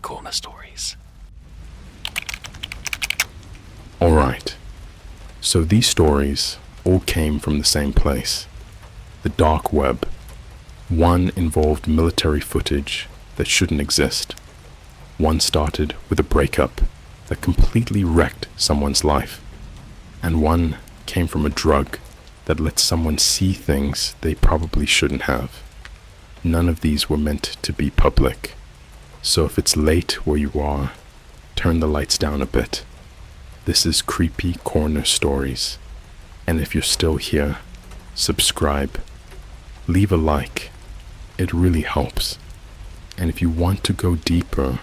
CreepyCorner stories. Alright, so these stories all came from the same place, the dark web. One involved military footage that shouldn't exist. One started with a breakup that completely wrecked someone's life. And one came from a drug that lets someone see things they probably shouldn't have. None of these were meant to be public. So if it's late where you are, turn the lights down a bit. This is CreepyCorner Stories. And if you're still here, subscribe. Leave a like. It really helps. And if you want to go deeper,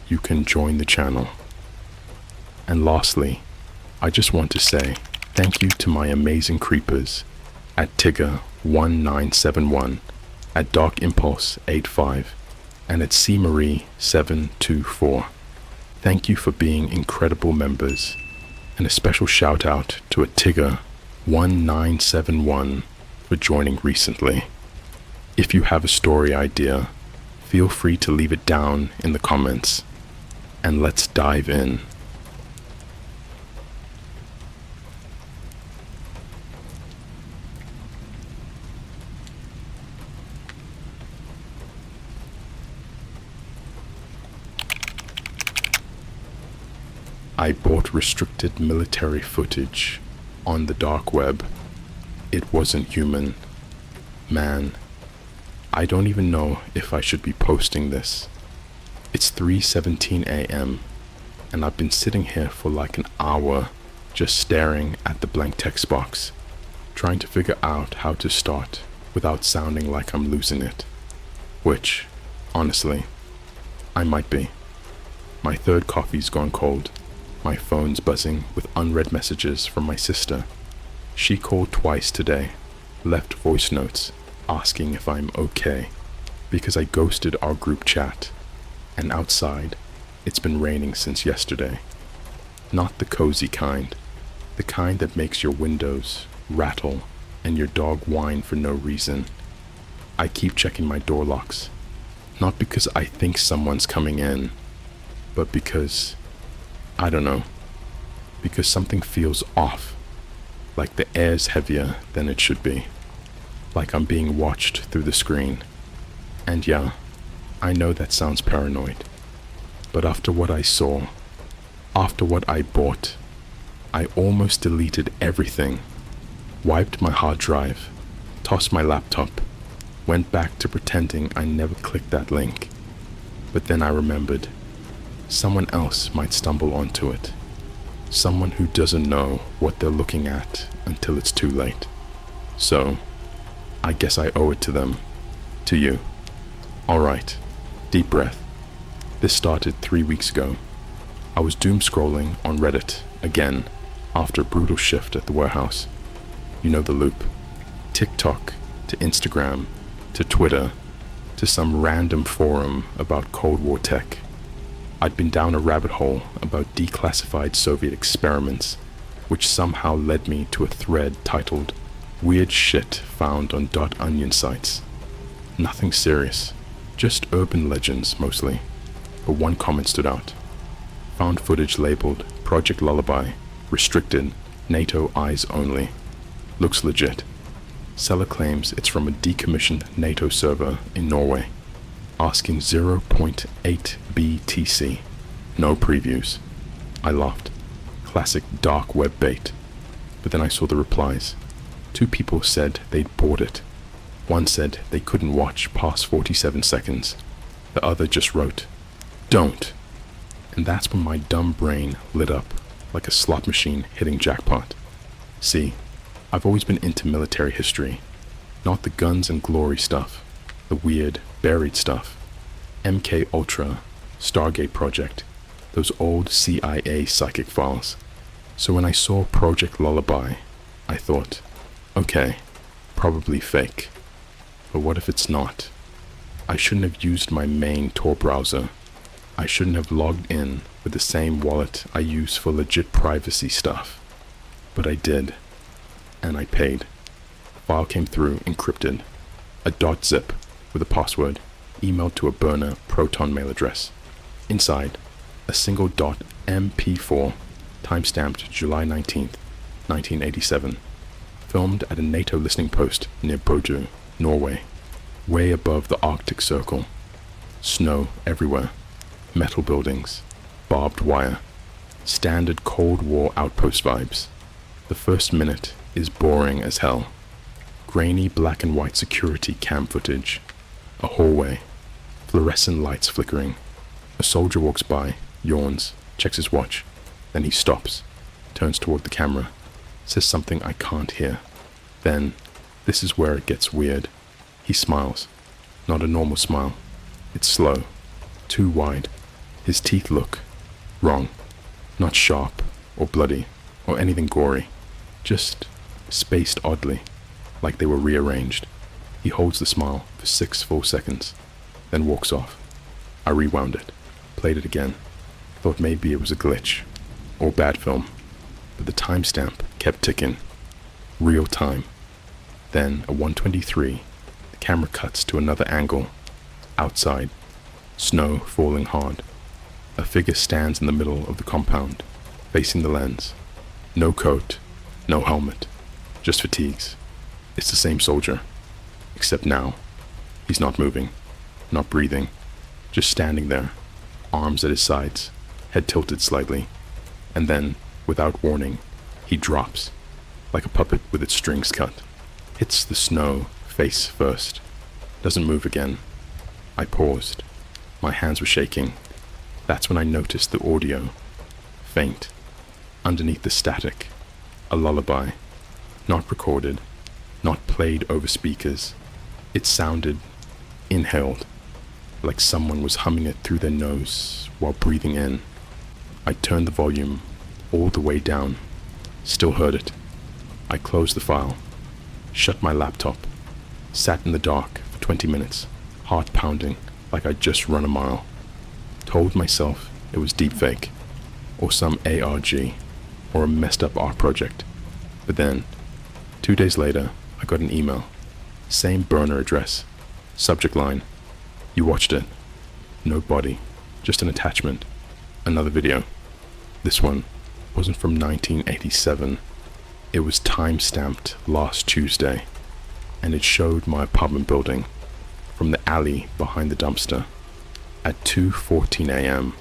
you can join the channel. And lastly, I just want to say thank you to my amazing creepers at Tigger1971, at Dark Impulse 85, and at C Marie 724. Thank you for being incredible members, and a special shout out to a Tigger1971 for joining recently. If you have a story idea, feel free to leave it down in the comments, and let's dive in. I bought restricted military footage on the dark web. It wasn't human. Man, I don't even know if I should be posting this. It's 3:17 a.m. and I've been sitting here for like an hour just staring at the blank text box, trying to figure out how to start without sounding like I'm losing it. Which, honestly, I might be. My third coffee's gone cold. My phone's buzzing with unread messages from my sister. She called twice today, left voice notes asking if I'm okay, because I ghosted our group chat. And outside, it's been raining since yesterday. Not the cozy kind, the kind that makes your windows rattle and your dog whine for no reason. I keep checking my door locks, not because I think someone's coming in, but because I don't know, because something feels off, like the air's heavier than it should be, like I'm being watched through the screen. And yeah, I know that sounds paranoid, but after what I saw, after what I bought, I almost deleted everything, wiped my hard drive, tossed my laptop, went back to pretending I never clicked that link. But then I remembered, someone else might stumble onto it. Someone who doesn't know what they're looking at until it's too late. So, I guess I owe it to them. To you. Alright, deep breath. This started 3 weeks ago. I was doom scrolling on Reddit again after a brutal shift at the warehouse. You know the loop. TikTok to Instagram to Twitter to some random forum about Cold War tech. I'd been down a rabbit hole about declassified Soviet experiments, which somehow led me to a thread titled Weird Shit Found on .onion sites. Nothing serious, just urban legends mostly, but one comment stood out. Found footage labeled Project Lullaby, restricted, NATO eyes only. Looks legit. Seller claims it's from a decommissioned NATO server in Norway. Asking 0.8 BTC. No previews. I laughed. Classic dark web bait. But then I saw the replies. 2 people said they'd bought it. One said they couldn't watch past 47 seconds. The other just wrote, "Don't." And that's when my dumb brain lit up like a slot machine hitting jackpot. See, I've always been into military history. Not the guns and glory stuff. The weird, buried stuff. MK Ultra, Stargate Project, those old CIA psychic files. So when I saw Project Lullaby, I thought, okay, probably fake. But what if it's not? I shouldn't have used my main Tor browser. I shouldn't have logged in with the same wallet I use for legit privacy stuff. But I did, and I paid. File came through encrypted, a .zip with a password, emailed to a burner Proton mail address. Inside, a single dot MP4, timestamped July 19th, 1987, filmed at a NATO listening post near Bodø, Norway, way above the Arctic Circle. Snow everywhere, metal buildings, barbed wire, standard Cold War outpost vibes. The first minute is boring as hell. Grainy black and white security cam footage, a hallway, fluorescent lights flickering. A soldier walks by, yawns, checks his watch, then he stops, turns toward the camera, says something I can't hear. Then, this is where it gets weird. He smiles. Not a normal smile. It's slow, too wide. His teeth look wrong. Not sharp, or bloody, or anything gory. Just spaced oddly, like they were rearranged. He holds the smile for 6 full seconds, then walks off. I rewound it, played it again, thought maybe it was a glitch, or bad film, but the timestamp kept ticking. Real time. Then, at 1:23, the camera cuts to another angle. Outside, snow falling hard. A figure stands in the middle of the compound, facing the lens. No coat, no helmet, just fatigues. It's the same soldier, except now, he's not moving, not breathing, just standing there, arms at his sides, head tilted slightly, and then, without warning, he drops, like a puppet with its strings cut, hits the snow face first, doesn't move again. I paused. My hands were shaking. That's when I noticed the audio. Faint. Underneath the static. A lullaby. Not recorded. Not played over speakers. It sounded inhaled, like someone was humming it through their nose while breathing in. I turned the volume all the way down. Still heard it. I closed the file. Shut my laptop. Sat in the dark for 20 minutes. Heart pounding like I'd just run a mile. Told myself it was deepfake, or some ARG, or a messed up art project. But then, 2 days later, I got an email. Same burner address. Subject line. You watched it. No body. Just an attachment. Another video. This one wasn't from 1987. It was time-stamped last Tuesday, and it showed my apartment building from the alley behind the dumpster at 2:14 a.m.,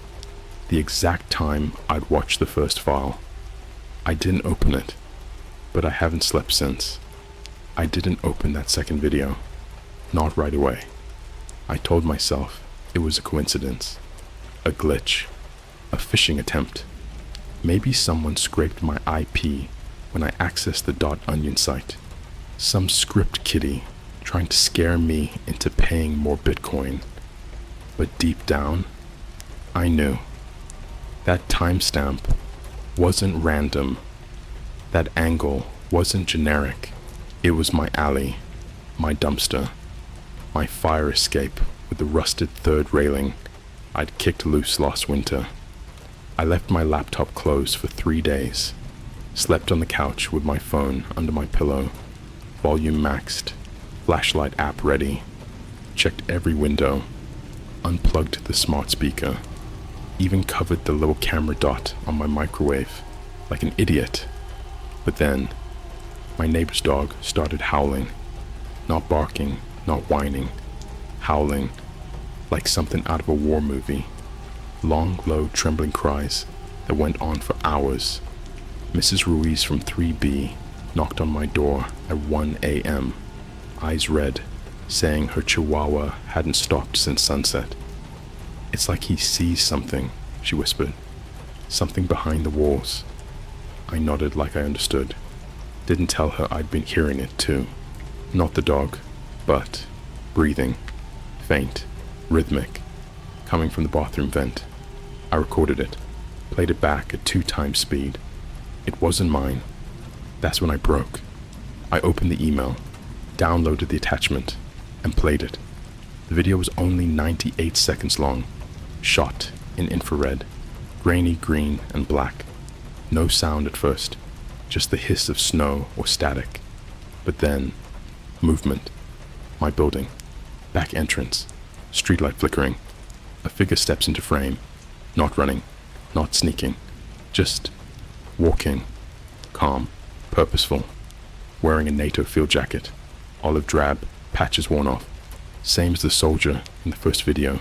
the exact time I'd watched the first file. I didn't open it, but I haven't slept since. I didn't open that second video, not right away. I told myself it was a coincidence, a glitch, a phishing attempt. Maybe someone scraped my IP when I accessed the .onion site. Some script kiddie trying to scare me into paying more Bitcoin. But deep down, I knew. That timestamp wasn't random. That angle wasn't generic. It was my alley, my dumpster, my fire escape with the rusted third railing I'd kicked loose last winter. I left my laptop closed for 3 days, slept on the couch with my phone under my pillow, volume maxed, flashlight app ready, checked every window, unplugged the smart speaker, even covered the little camera dot on my microwave like an idiot. But then, my neighbor's dog started howling, not barking, not whining, howling like something out of a war movie. Long, low, trembling cries that went on for hours. Mrs. Ruiz from 3B knocked on my door at 1 a.m., eyes red, saying her chihuahua hadn't stopped since sunset. It's like he sees something, she whispered. Something behind the walls. I nodded like I understood. Didn't tell her I'd been hearing it too. Not the dog, but breathing. Faint, rhythmic, coming from the bathroom vent. I recorded it, played it back at 2 times speed. It wasn't mine. That's when I broke. I opened the email, downloaded the attachment, and played it. The video was only 98 seconds long, shot in infrared, grainy green and black. No sound at first, just the hiss of snow or static. But then, movement. My building, back entrance, streetlight flickering. A figure steps into frame, Not running, not sneaking, just walking, calm, purposeful, wearing a NATO field jacket, olive drab, patches worn off, same as the soldier in the first video.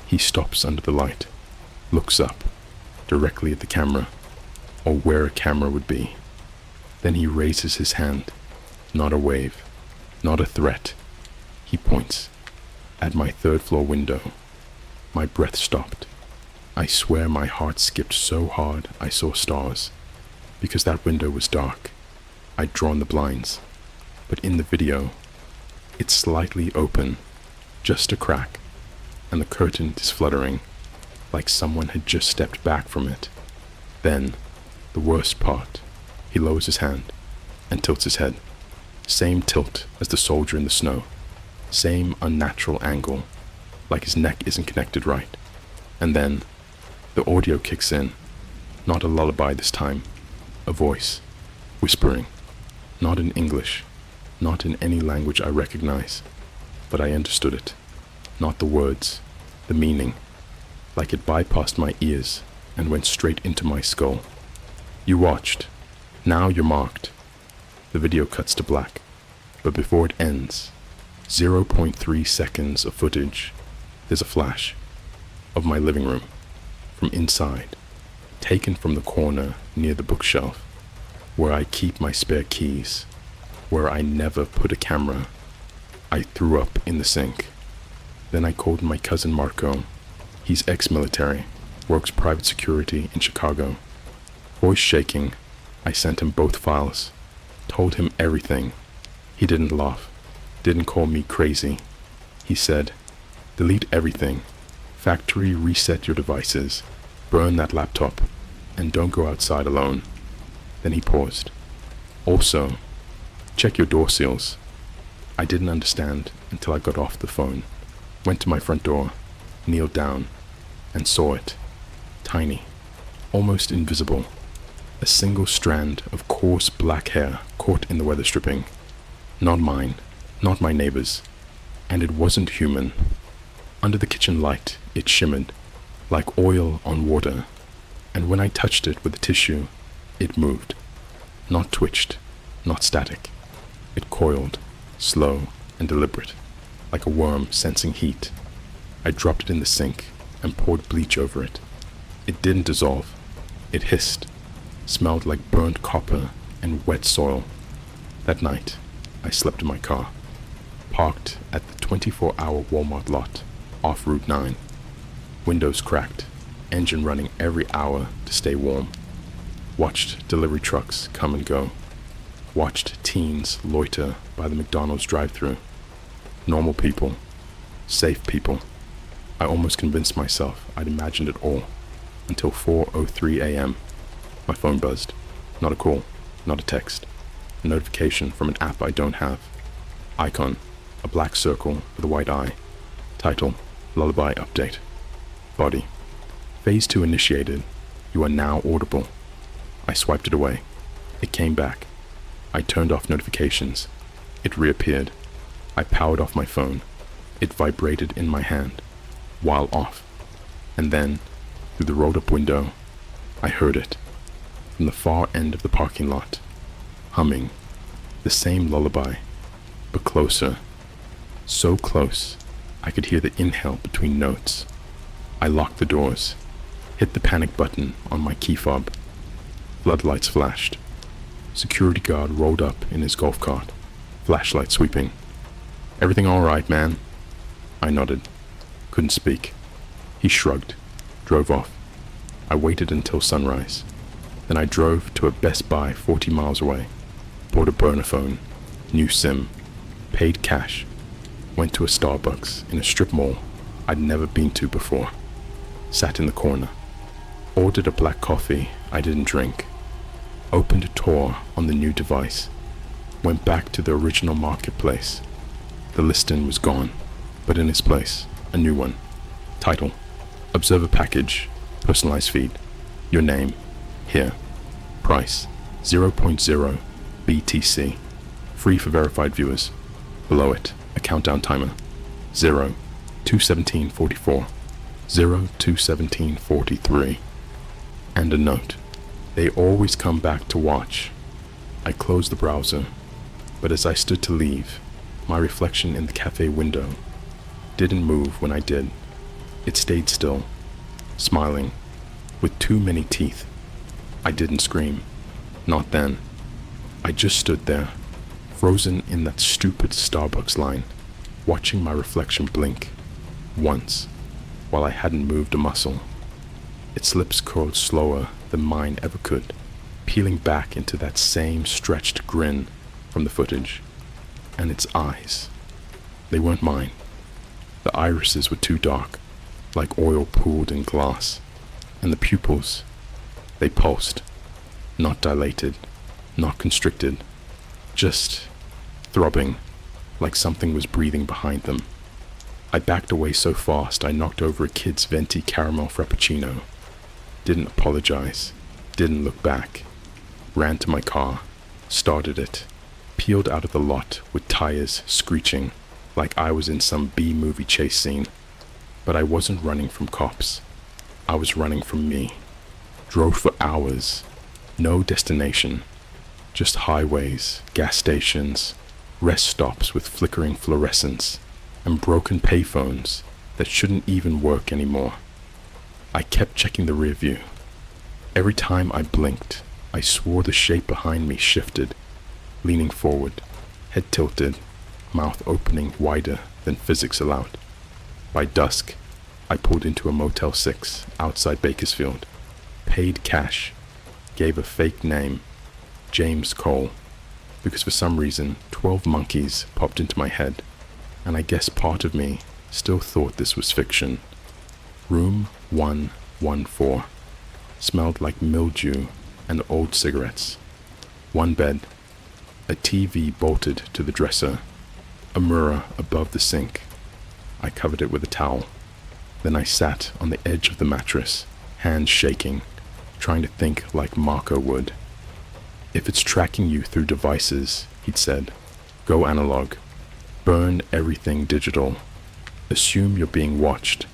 He stops under the light, looks up, directly at the camera, or where a camera would be. Then he raises his hand, not a wave, not a threat. He points at my third-floor window. My breath stopped. I swear my heart skipped so hard I saw stars, because that window was dark. I'd drawn the blinds, but in the video, it's slightly open, just a crack, and the curtain is fluttering, like someone had just stepped back from it. Then, the worst part, he lowers his hand and tilts his head. Same tilt as the soldier in the snow. Same unnatural angle, like his neck isn't connected right. And then, the audio kicks in. Not a lullaby this time. A voice, whispering. Not in English, not in any language I recognize, but I understood it. Not the words, the meaning, like it bypassed my ears and went straight into my skull. You watched. Now you're marked. The video cuts to black, but before it ends, 0.3 seconds of footage, there's a flash of my living room from inside, taken from the corner near the bookshelf, where I keep my spare keys, where I never put a camera. I threw up in the sink. Then I called my cousin Marco. He's ex-military, works private security in Chicago. Voice shaking, I sent him both files, told him everything. He didn't laugh, didn't call me crazy. He said, delete everything, factory reset your devices, burn that laptop, and don't go outside alone. Then he paused. Also, check your door seals. I didn't understand until I got off the phone, went to my front door, kneeled down, and saw it. Tiny, almost invisible. A single strand of coarse black hair caught in the weather stripping. Not mine, not my neighbor's, and it wasn't human. Under the kitchen light, it shimmered, like oil on water, and when I touched it with a tissue, it moved. Not twitched, not static. It coiled, slow and deliberate, like a worm sensing heat. I dropped it in the sink and poured bleach over it. It didn't dissolve. It hissed, smelled like burnt copper and wet soil. That night, I slept in my car, parked at the 24-hour Walmart lot off Route 9. Windows cracked, engine running every hour to stay warm. Watched delivery trucks come and go. Watched teens loiter by the McDonald's drive-thru. Normal people, safe people. I almost convinced myself I'd imagined it all, until 4:03 a.m. My phone buzzed. Not a call, not a text. A notification from an app I don't have. Icon, a black circle with a white eye. Title, Lullaby Update. Body, Phase 2 initiated. You are now audible. I swiped it away. It came back. I turned off notifications. It reappeared. I powered off my phone. It vibrated in my hand, while off. And then, through the rolled-up window, I heard it, from the far end of the parking lot, humming, the same lullaby, but closer. So close, I could hear the inhale between notes. I locked the doors, hit the panic button on my key fob. Floodlights flashed. Security guard rolled up in his golf cart, flashlight sweeping. Everything all right, man? I nodded. Couldn't speak. He shrugged, drove off. I waited until sunrise. Then I drove to a Best Buy 40 miles away, bought a burner phone, new SIM, paid cash, went to a Starbucks in a strip mall I'd never been to before, sat in the corner, ordered a black coffee I didn't drink, opened a tour on the new device, went back to the original marketplace. The listing was gone, but in its place, a new one. Title, Observer Package, Personalized Feed, Your Name, Here. Price, 0.0 BTC, free for verified viewers. Below it, a countdown timer, 0, 2:17:44. 021743, and a note. They always come back to watch. I closed the browser, but as I stood to leave, my reflection in the cafe window didn't move when I did. It stayed still, smiling, with too many teeth. I didn't scream. Not then. I just stood there, frozen in that stupid Starbucks line, watching my reflection blink, once, while I hadn't moved a muscle. Its lips curled slower than mine ever could, peeling back into that same stretched grin from the footage. And its eyes, they weren't mine. The irises were too dark, like oil pooled in glass, and the pupils, they pulsed, not dilated, not constricted, just throbbing, like something was breathing behind them. I backed away so fast I knocked over a kid's venti caramel frappuccino. Didn't apologize, didn't look back. Ran to my car, started it, peeled out of the lot with tires screeching like I was in some B-movie chase scene. But I wasn't running from cops. I was running from me. Drove for hours. No destination. Just highways, gas stations, rest stops with flickering fluorescents, and broken payphones that shouldn't even work anymore. I kept checking the rear view. Every time I blinked, I swore the shape behind me shifted, leaning forward, head tilted, mouth opening wider than physics allowed. By dusk, I pulled into a Motel 6 outside Bakersfield, paid cash, gave a fake name, James Cole, because for some reason 12 monkeys popped into my head, and I guess part of me still thought this was fiction. Room 114 smelled like mildew and old cigarettes. One bed, a TV bolted to the dresser, a mirror above the sink. I covered it with a towel. Then I sat on the edge of the mattress, hands shaking, trying to think like Marco would. If it's tracking you through devices, he'd said, go analog. Burn everything digital. Assume you're being watched.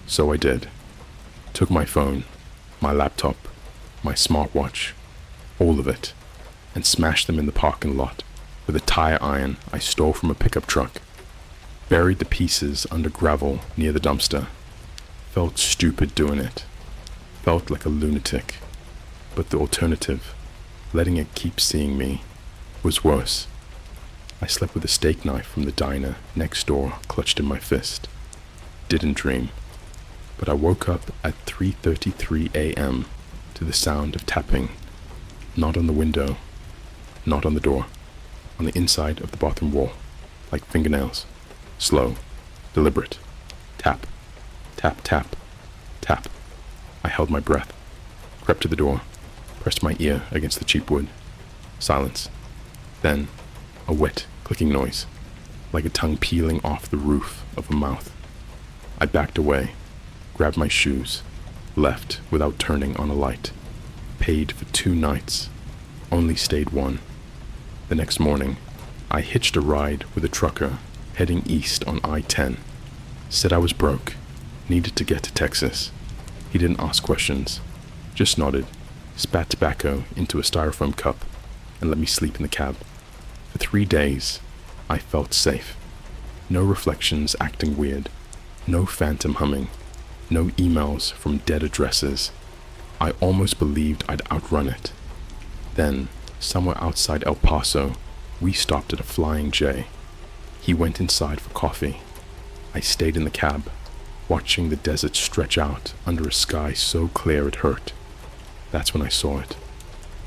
So I did. Took my phone, my laptop, my smartwatch, all of it, and smashed them in the parking lot with a tire iron I stole from a pickup truck. Buried the pieces under gravel near the dumpster. Felt stupid doing it. Felt like a lunatic. But the alternative, letting it keep seeing me, was worse. I slept with a steak knife from the diner next door clutched in my fist. Didn't dream. But I woke up at 3:33 a.m. to the sound of tapping. Not on the window, not on the door, on the inside of the bathroom wall, like fingernails. Slow, deliberate. Tap, tap, tap, tap. I held my breath, crept to the door, pressed my ear against the cheap wood. Silence. Then, a wet, clicking noise, like a tongue peeling off the roof of a mouth. I backed away, grabbed my shoes, left without turning on a light. Paid for 2 nights, only stayed 1. The next morning, I hitched a ride with a trucker heading east on I-10. Said I was broke, needed to get to Texas. He didn't ask questions, just nodded, spat tobacco into a styrofoam cup, and let me sleep in the cab. For 3 days, I felt safe. No reflections acting weird, no phantom humming, no emails from dead addresses. I almost believed I'd outrun it. Then, somewhere outside El Paso, we stopped at a Flying J. He went inside for coffee. I stayed in the cab, watching the desert stretch out under a sky so clear it hurt. That's when I saw it.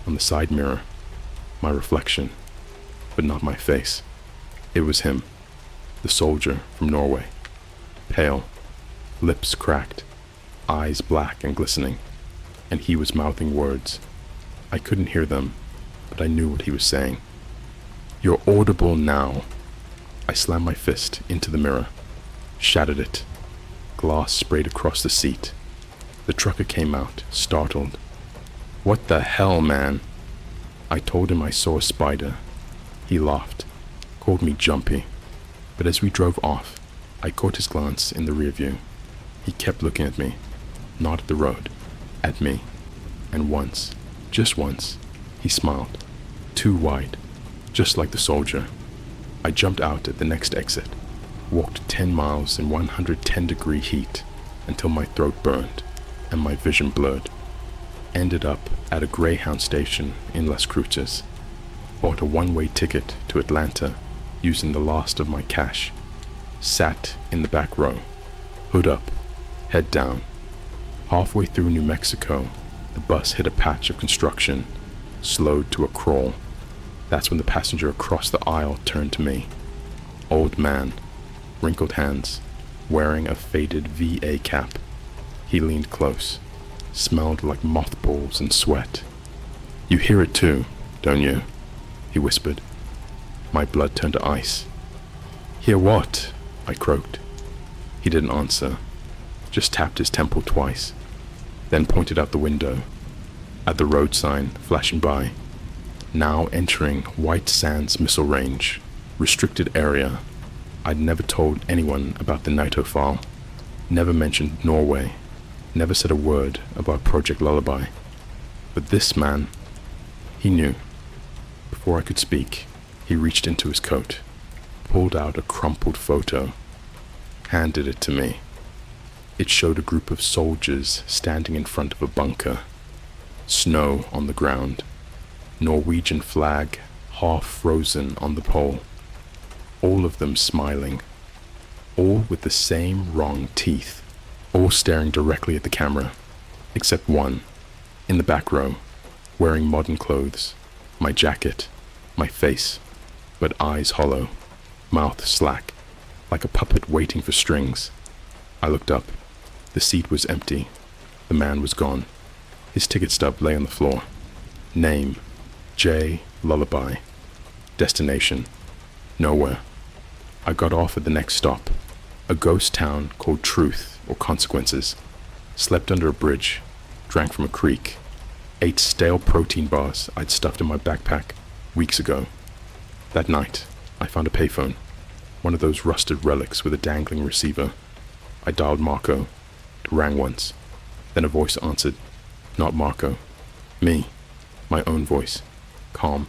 On the side mirror, my reflection, but not my face. It was him, the soldier from Norway. Pale, lips cracked, eyes black and glistening, and he was mouthing words. I couldn't hear them, but I knew what he was saying. You're audible now. I slammed my fist into the mirror, shattered it. Glass sprayed across the seat. The trucker came out, startled. What the hell, man? I told him I saw a spider. He laughed, called me jumpy, but as we drove off, I caught his glance in the rear view. He kept looking at me, not at the road, at me. And once, just once, he smiled, too wide, just like the soldier. I jumped out at the next exit, walked 10 miles in 110-degree heat until my throat burned and my vision blurred. Ended up at a Greyhound station in Las Cruces. Bought a one-way ticket to Atlanta using the last of my cash. Sat in the back row, hood up, head down. Halfway through New Mexico, the bus hit a patch of construction, slowed to a crawl. That's when the passenger across the aisle turned to me. Old man, wrinkled hands, wearing a faded VA cap. He leaned close, smelled like mothballs and sweat. "You hear it too, don't you?" he whispered. My blood turned to ice. "Hear what?" I croaked. He didn't answer, just tapped his temple twice, then pointed out the window, at the road sign flashing by. Now entering White Sands missile range, restricted area. I'd never told anyone about the Naito file, never mentioned Norway, never said a word about Project Lullaby. But this man, he knew. Before I could speak, he reached into his coat, pulled out a crumpled photo, handed it to me. It showed a group of soldiers standing in front of a bunker. Snow on the ground, Norwegian flag half frozen on the pole. All of them smiling, all with the same wrong teeth, all staring directly at the camera, except one, in the back row, wearing modern clothes, my jacket, my face, but eyes hollow, mouth slack, like a puppet waiting for strings. I looked up. The seat was empty. The man was gone. His ticket stub lay on the floor. Name, J. Lullaby. Destination, nowhere. I got off at the next stop, a ghost town called Truth or Consequences. Slept under a bridge, drank from a creek, ate stale protein bars I'd stuffed in my backpack weeks ago. That night, I found a payphone, one of those rusted relics with a dangling receiver. I dialed Marco. It rang once. Then a voice answered. Not Marco. Me. My own voice. Calm.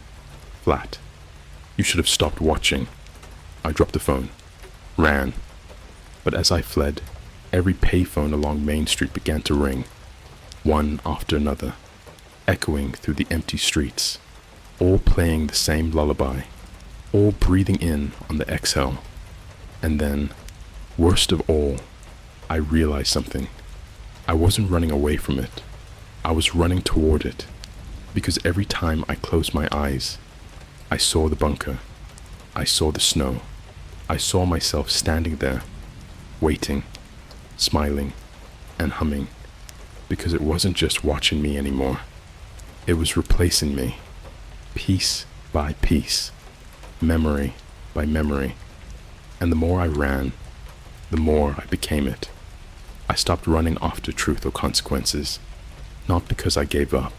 Flat. "You should have stopped watching." I dropped the phone. Ran. But as I fled, every payphone along Main Street began to ring, one after another, echoing through the empty streets, all playing the same lullaby, all breathing in on the exhale. And then, worst of all, I realized something. I wasn't running away from it. I was running toward it, because every time I closed my eyes, I saw the bunker. I saw the snow. I saw myself standing there, waiting, smiling, and humming, because it wasn't just watching me anymore. It was replacing me, piece by piece, memory by memory. And the more I ran, the more I became it. I stopped running after truth or consequences, not because I gave up,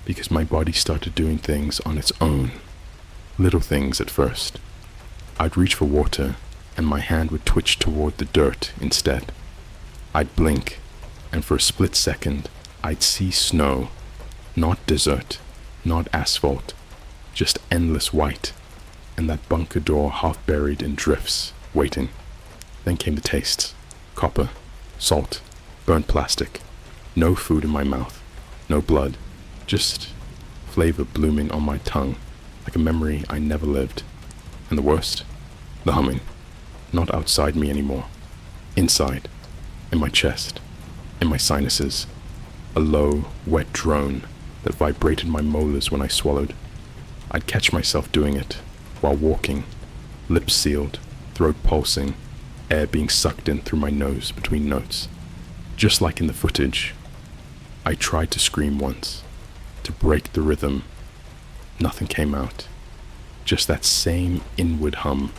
because my body started doing things on its own. Little things at first. I'd reach for water, and my hand would twitch toward the dirt instead. I'd blink, and for a split second, I'd see snow, not desert, not asphalt, just endless white, and that bunker door half buried in drifts, waiting. Then came the tastes. Copper, salt, burnt plastic. No food in my mouth, no blood, just flavor blooming on my tongue, like a memory I never lived. And the worst? The humming. Not outside me anymore. Inside. In my chest. In my sinuses. A low, wet drone that vibrated my molars when I swallowed. I'd catch myself doing it while walking, lips sealed, throat pulsing, air being sucked in through my nose between notes. Just like in the footage. I tried to scream once, to break the rhythm. Nothing came out. Just that same inward hum,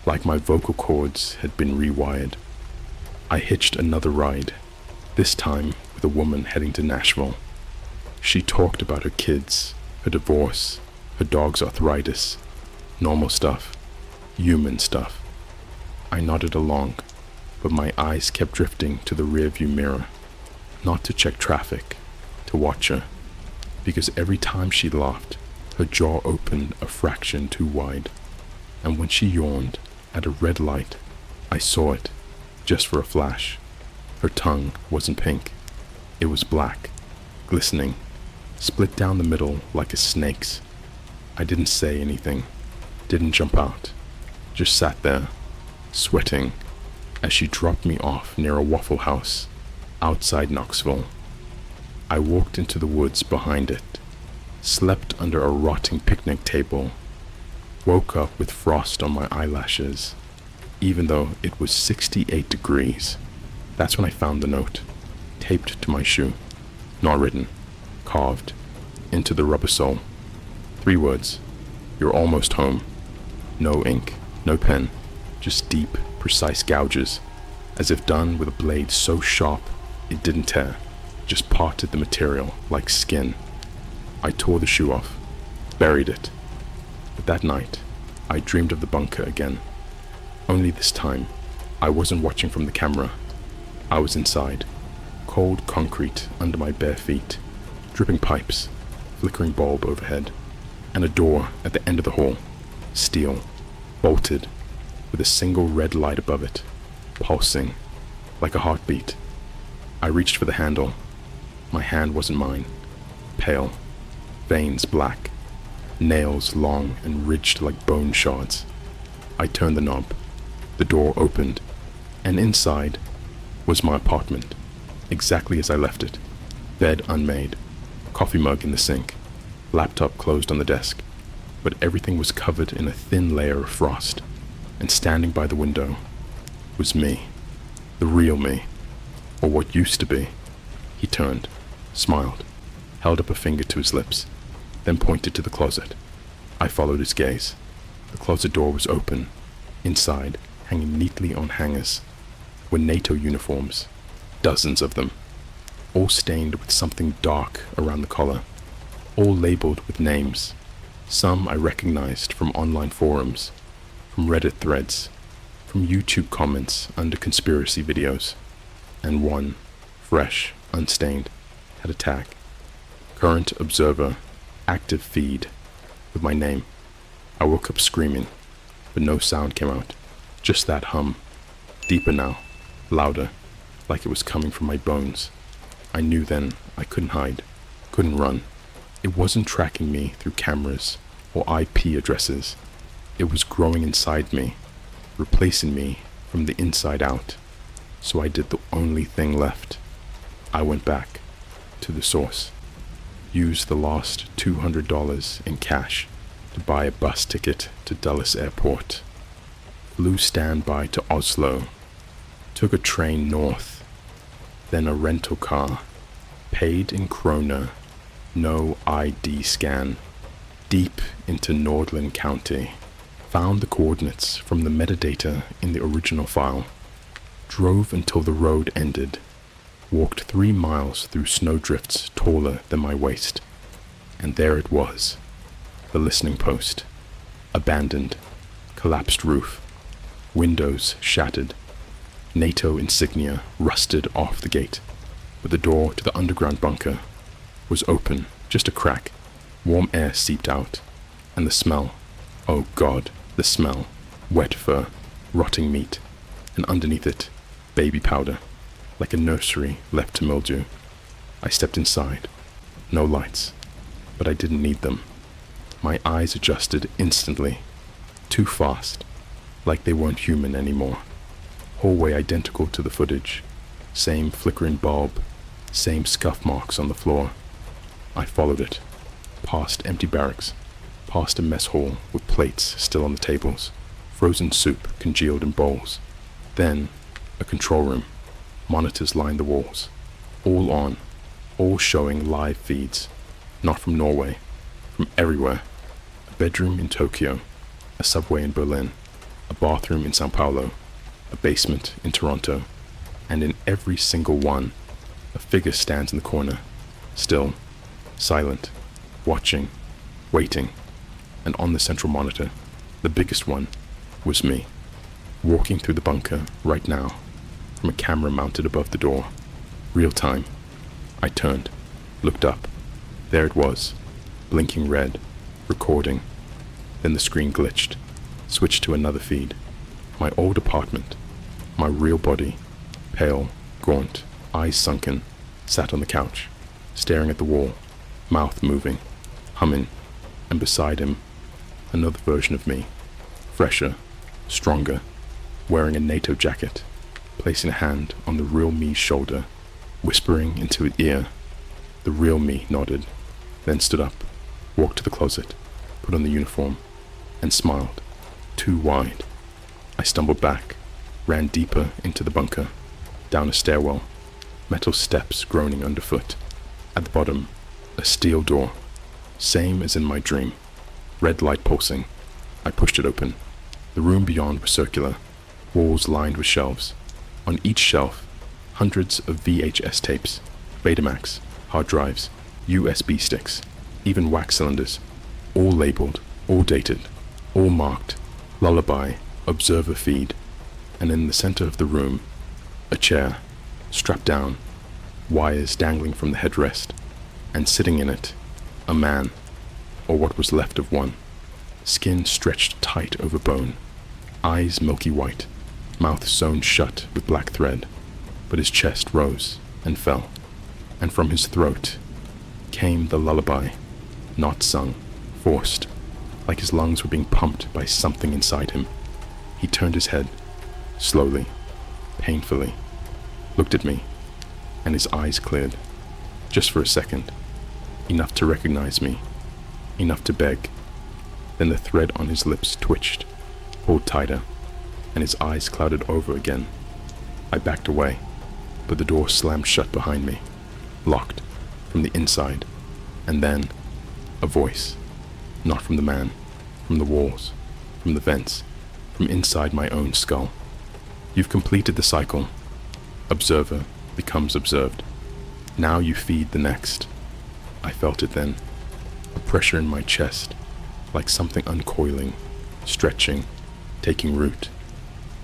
like my vocal cords had been rewired. I hitched another ride, this time with a woman heading to Nashville. She talked about her kids, her divorce, her dog's arthritis, normal stuff, human stuff. I nodded along, but my eyes kept drifting to the rearview mirror, not to check traffic, to watch her, because every time she laughed, her jaw opened a fraction too wide, and when she yawned at a red light, I saw it, just for a flash. Her tongue wasn't pink. It was black, glistening, split down the middle like a snake's. I didn't say anything, didn't jump out, just sat there, sweating, as she dropped me off near a Waffle House outside Knoxville. I walked into the woods behind it, slept under a rotting picnic table, woke up with frost on my eyelashes, even though it was 68 degrees. That's when I found the note, taped to my shoe, not written, carved into the rubber sole. 3 words: "You're almost home." No ink, no pen, just deep, precise gouges, as if done with a blade so sharp it didn't tear, just parted the material like skin. I tore the shoe off, buried it. But that night, I dreamed of the bunker again. Only this time, I wasn't watching from the camera. I was inside, cold concrete under my bare feet, dripping pipes, flickering bulb overhead, and a door at the end of the hall, steel, bolted, with a single red light above it, pulsing like a heartbeat. I reached for the handle. My hand wasn't mine. Pale, veins black, nails long and ridged like bone shards. I turned the knob. The door opened, and inside was my apartment, exactly as I left it. Bed unmade, coffee mug in the sink, laptop closed on the desk, but everything was covered in a thin layer of frost, and standing by the window was me, the real me, or what used to be. He turned, smiled, held up a finger to his lips, then pointed to the closet. I followed his gaze. The closet door was open. Inside, hanging neatly on hangers, were NATO uniforms, dozens of them, all stained with something dark around the collar, all labeled with names. Some I recognized from online forums, from Reddit threads, from YouTube comments under conspiracy videos, and one, fresh, unstained, had a tag: Current Observer, Active Feed, with my name. I woke up screaming, but no sound came out, just that hum, deeper now, louder, like it was coming from my bones. I knew then I couldn't hide, couldn't run. It wasn't tracking me through cameras or IP addresses. It was growing inside me, replacing me from the inside out. So I did the only thing left. I went back to the source, used the lost $200 in cash to buy a bus ticket to Dulles Airport, flew standby to Oslo, took a train north, then a rental car, paid in kroner, no ID scan, deep into Nordland County, found the coordinates from the metadata in the original file, drove until the road ended, walked 3 miles through snowdrifts taller than my waist, and there it was, the listening post, abandoned, collapsed roof, windows shattered, NATO insignia rusted off the gate, but the door to the underground bunker was open, just a crack. Warm air seeped out, and the smell, oh God, the smell, wet fur, rotting meat, and underneath it, baby powder, like a nursery left to mildew. I stepped inside. No lights, but I didn't need them. My eyes adjusted instantly, too fast, like they weren't human anymore. Hallway identical to the footage, same flickering bulb, same scuff marks on the floor. I followed it, past empty barracks, past a mess hall with plates still on the tables, frozen soup congealed in bowls, then a control room. Monitors lined the walls, all on, all showing live feeds, not from Norway, from everywhere. A bedroom in Tokyo, a subway in Berlin, a bathroom in Sao Paulo, a basement in Toronto, and in every single one, a figure stands in the corner, still, silent, watching, waiting, and on the central monitor, the biggest one, was me, walking through the bunker right now, from a camera mounted above the door. Real time. I turned, looked up. There it was, blinking red, recording. Then the screen glitched, switched to another feed. My old apartment, my real body, pale, gaunt, eyes sunken, sat on the couch, staring at the wall, mouth moving, humming, and beside him, another version of me, fresher, stronger, wearing a NATO jacket, placing a hand on the real me's shoulder, whispering into his ear. The real me nodded, then stood up, walked to the closet, put on the uniform, and smiled, too wide. I stumbled back, ran deeper into the bunker, down a stairwell, metal steps groaning underfoot. At the bottom, a steel door, same as in my dream, red light pulsing. I pushed it open. The room beyond was circular, walls lined with shelves. On each shelf, hundreds of VHS tapes, Betamax, hard drives, USB sticks, even wax cylinders, all labeled, all dated, all marked, lullaby, observer feed, and in the center of the room, a chair, strapped down, wires dangling from the headrest, and sitting in it, a man, or what was left of one, skin stretched tight over bone, eyes milky white, mouth sewn shut with black thread, but his chest rose and fell, and from his throat came the lullaby, not sung, forced, like his lungs were being pumped by something inside him. He turned his head, slowly, painfully, looked at me, and his eyes cleared, just for a second, enough to recognize me, enough to beg. Then the thread on his lips twitched, pulled tighter, and his eyes clouded over again. I backed away, but the door slammed shut behind me, locked, from the inside, and then, a voice, not from the man, from the walls, from the vents, from inside my own skull. You've completed the cycle. Observer becomes observed. Now you feed the next. I felt it then, a pressure in my chest, like something uncoiling, stretching, taking root.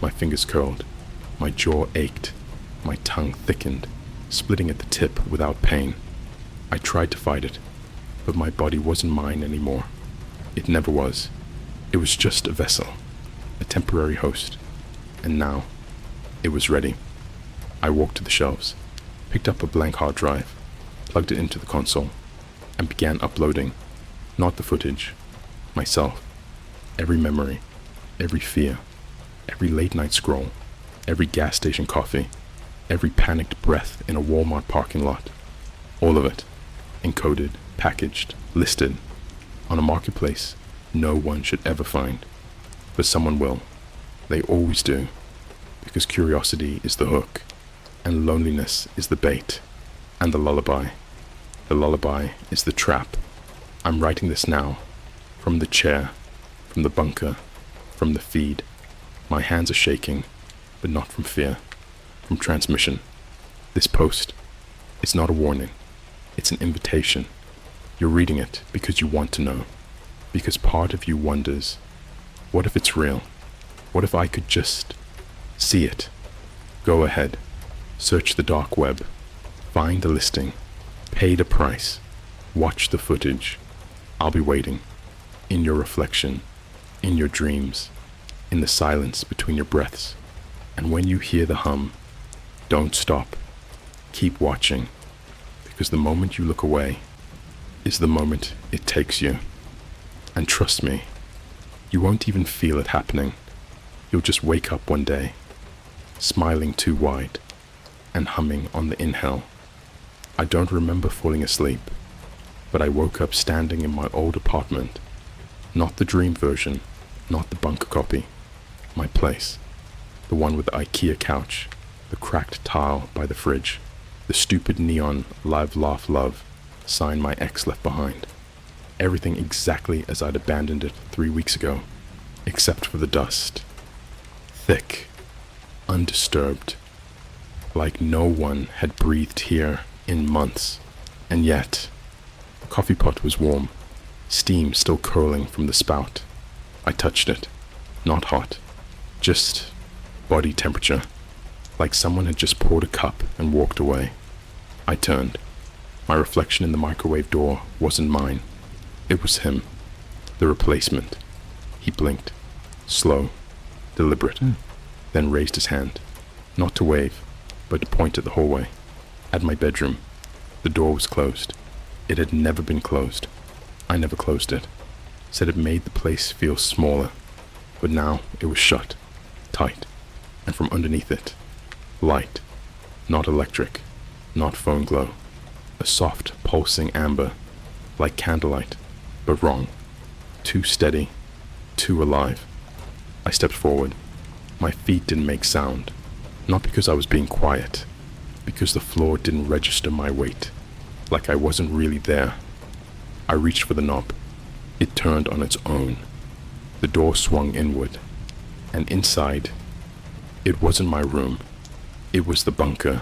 My fingers curled, my jaw ached, my tongue thickened, splitting at the tip without pain. I tried to fight it, but my body wasn't mine anymore. It never was. It was just a vessel, a temporary host, and now it was ready. I walked to the shelves, picked up a blank hard drive, plugged it into the console, and began uploading, not the footage, myself, every memory, every fear, every late night scroll, every gas station coffee, every panicked breath in a Walmart parking lot, all of it, encoded, packaged, listed, on a marketplace no one should ever find, but someone will. They always do, because curiosity is the hook, and loneliness is the bait, and the lullaby. The lullaby is the trap. I'm writing this now, from the chair, from the bunker, from the feed. My hands are shaking, but not from fear, from transmission. This post, it's not a warning, it's an invitation. You're reading it because you want to know, because part of you wonders, what if it's real? What if I could just see it? Go ahead, search the dark web, find the listing, pay the price, watch the footage. I'll be waiting, in your reflection, in your dreams, in the silence between your breaths. And when you hear the hum, don't stop. Keep watching, because the moment you look away is the moment it takes you. And trust me, you won't even feel it happening. You'll just wake up one day, smiling too wide, and humming on the inhale. I don't remember falling asleep, but I woke up standing in my old apartment, not the dream version, not the bunker copy, my place, the one with the IKEA couch, the cracked tile by the fridge, the stupid neon live, laugh, love sign my ex left behind. Everything exactly as I'd abandoned it 3 weeks ago, except for the dust. Thick, undisturbed, like no one had breathed here in months. And yet, the coffee pot was warm, steam still curling from the spout. I touched it, not hot, just body temperature. like someone had just poured a cup and walked away. I turned. My reflection in the microwave door wasn't mine. It was him, the replacement. He blinked, slow, deliberate, then raised his hand, not to wave, but to point at the hallway, at my bedroom. The door was closed. It had never been closed. I never closed it. Said it made the place feel smaller, but now it was shut, tight, and from underneath it, light, not electric, not phone glow, a soft, pulsing amber, like candlelight, but wrong, too steady, too alive. I stepped forward. My feet didn't make sound, not because I was being quiet, because the floor didn't register my weight, like I wasn't really there. I reached for the knob. It turned on its own. The door swung inward, and inside, it wasn't my room. It was the bunker.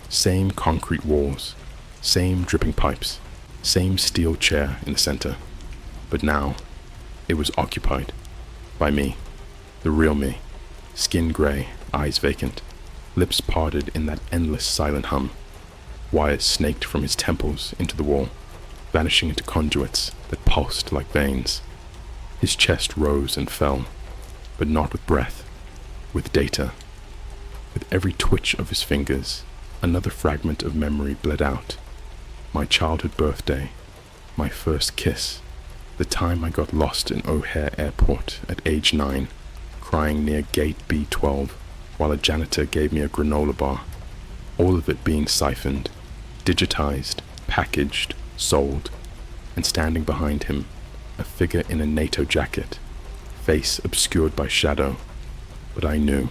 Same concrete walls, same dripping pipes, same steel chair in the center. But now, it was occupied by me, the real me, skin gray, eyes vacant, lips parted in that endless silent hum. Wires snaked from his temples into the wall, vanishing into conduits that pulsed like veins. His chest rose and fell, but not with breath, with data. With every twitch of his fingers, another fragment of memory bled out. My childhood birthday, my first kiss, the time I got lost in O'Hare Airport at age 9, crying near gate B12 while a janitor gave me a granola bar. All of it being siphoned, digitized, packaged, sold, and standing behind him, a figure in a NATO jacket, face obscured by shadow. But I knew.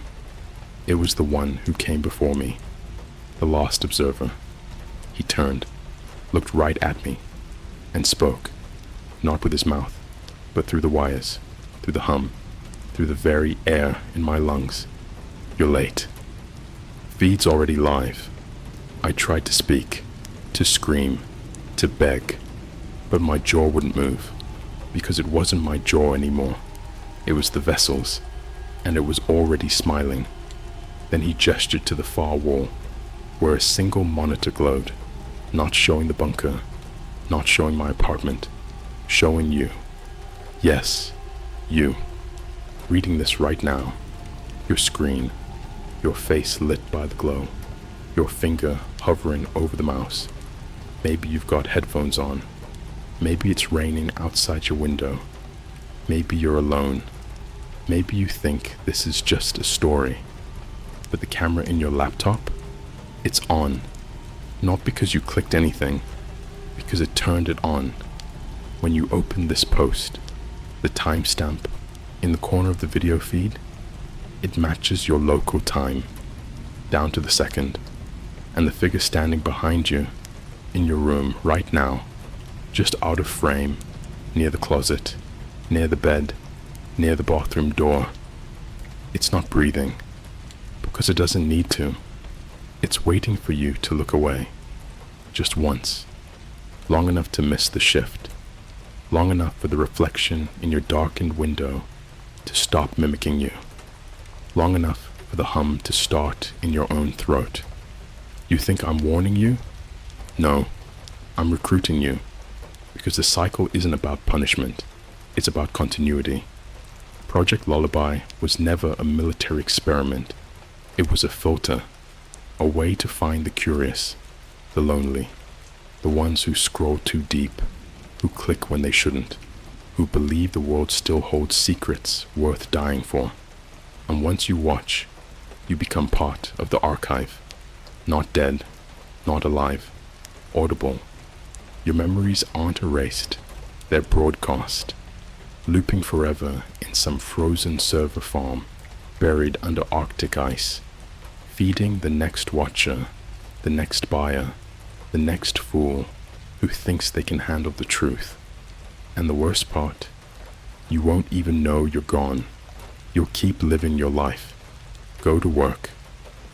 It was the one who came before me, the last observer. He turned, looked right at me, and spoke, not with his mouth, but through the wires, through the hum, through the very air in my lungs. You're late. Feed's already live. I tried to speak, to scream, to beg, but my jaw wouldn't move, because it wasn't my jaw anymore. It was the vessel's, and it was already smiling. Then he gestured to the far wall, where a single monitor glowed, not showing the bunker, not showing my apartment, showing you. Yes, you. Reading this right now. Your screen, your face lit by the glow, your finger hovering over the mouse. Maybe you've got headphones on. Maybe it's raining outside your window. Maybe you're alone. Maybe you think this is just a story. But the camera in your laptop, it's on. Not because you clicked anything, because it turned it on. When you open this post, the timestamp in the corner of the video feed, it matches your local time, down to the second, and the figure standing behind you, in your room right now, just out of frame, near the closet, near the bed, near the bathroom door. It's not breathing, because it doesn't need to. It's waiting for you to look away, just once, long enough to miss the shift, long enough for the reflection in your darkened window to stop mimicking you, long enough for the hum to start in your own throat. You think I'm warning you? No, I'm recruiting you, because the cycle isn't about punishment, it's about continuity. Project Lullaby was never a military experiment. It was a filter, a way to find the curious, the lonely, the ones who scroll too deep, who click when they shouldn't, who believe the world still holds secrets worth dying for. And once you watch, you become part of the archive, not dead, not alive, audible. Your memories aren't erased, they're broadcast, looping forever in some frozen server farm, buried under Arctic ice, feeding the next watcher, the next buyer, the next fool who thinks they can handle the truth. And the worst part, you won't even know you're gone. You'll keep living your life. Go to work,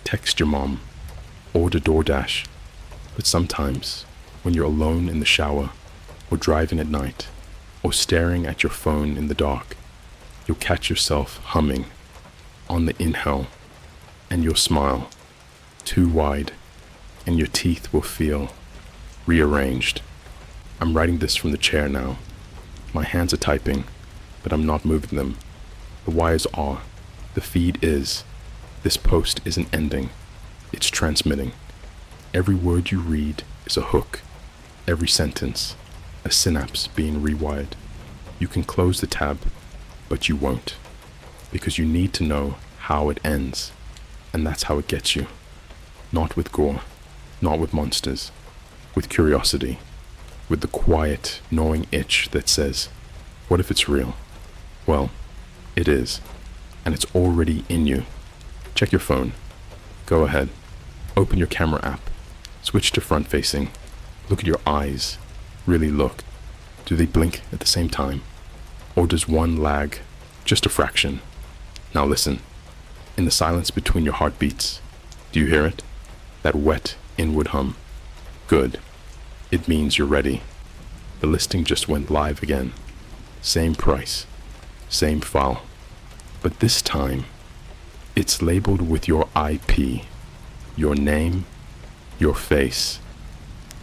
text your mom, order DoorDash. But sometimes, when you're alone in the shower, or driving at night, or staring at your phone in the dark, you'll catch yourself humming on the inhale and you'll smile, too wide, and your teeth will feel rearranged. I'm writing this from the chair now. My hands are typing, but I'm not moving them. The wires are. The feed is. This post isn't ending. It's transmitting. Every word you read is a hook. Every sentence, a synapse being rewired. You can close the tab, but you won't. Because you need to know how it ends. And that's how it gets you. Not with gore, not with monsters. With curiosity. With the quiet, gnawing itch that says, what if it's real? Well, it is. And it's already in you. Check your phone. Go ahead. Open your camera app. Switch to front facing. Look at your eyes. Really look. Do they blink at the same time? Or does one lag just a fraction? Now listen. In the silence between your heartbeats, do you hear it? That wet inward hum. Good. It means you're ready. The listing just went live again. Same price. Same file. But this time, it's labeled with your IP, your name, your face,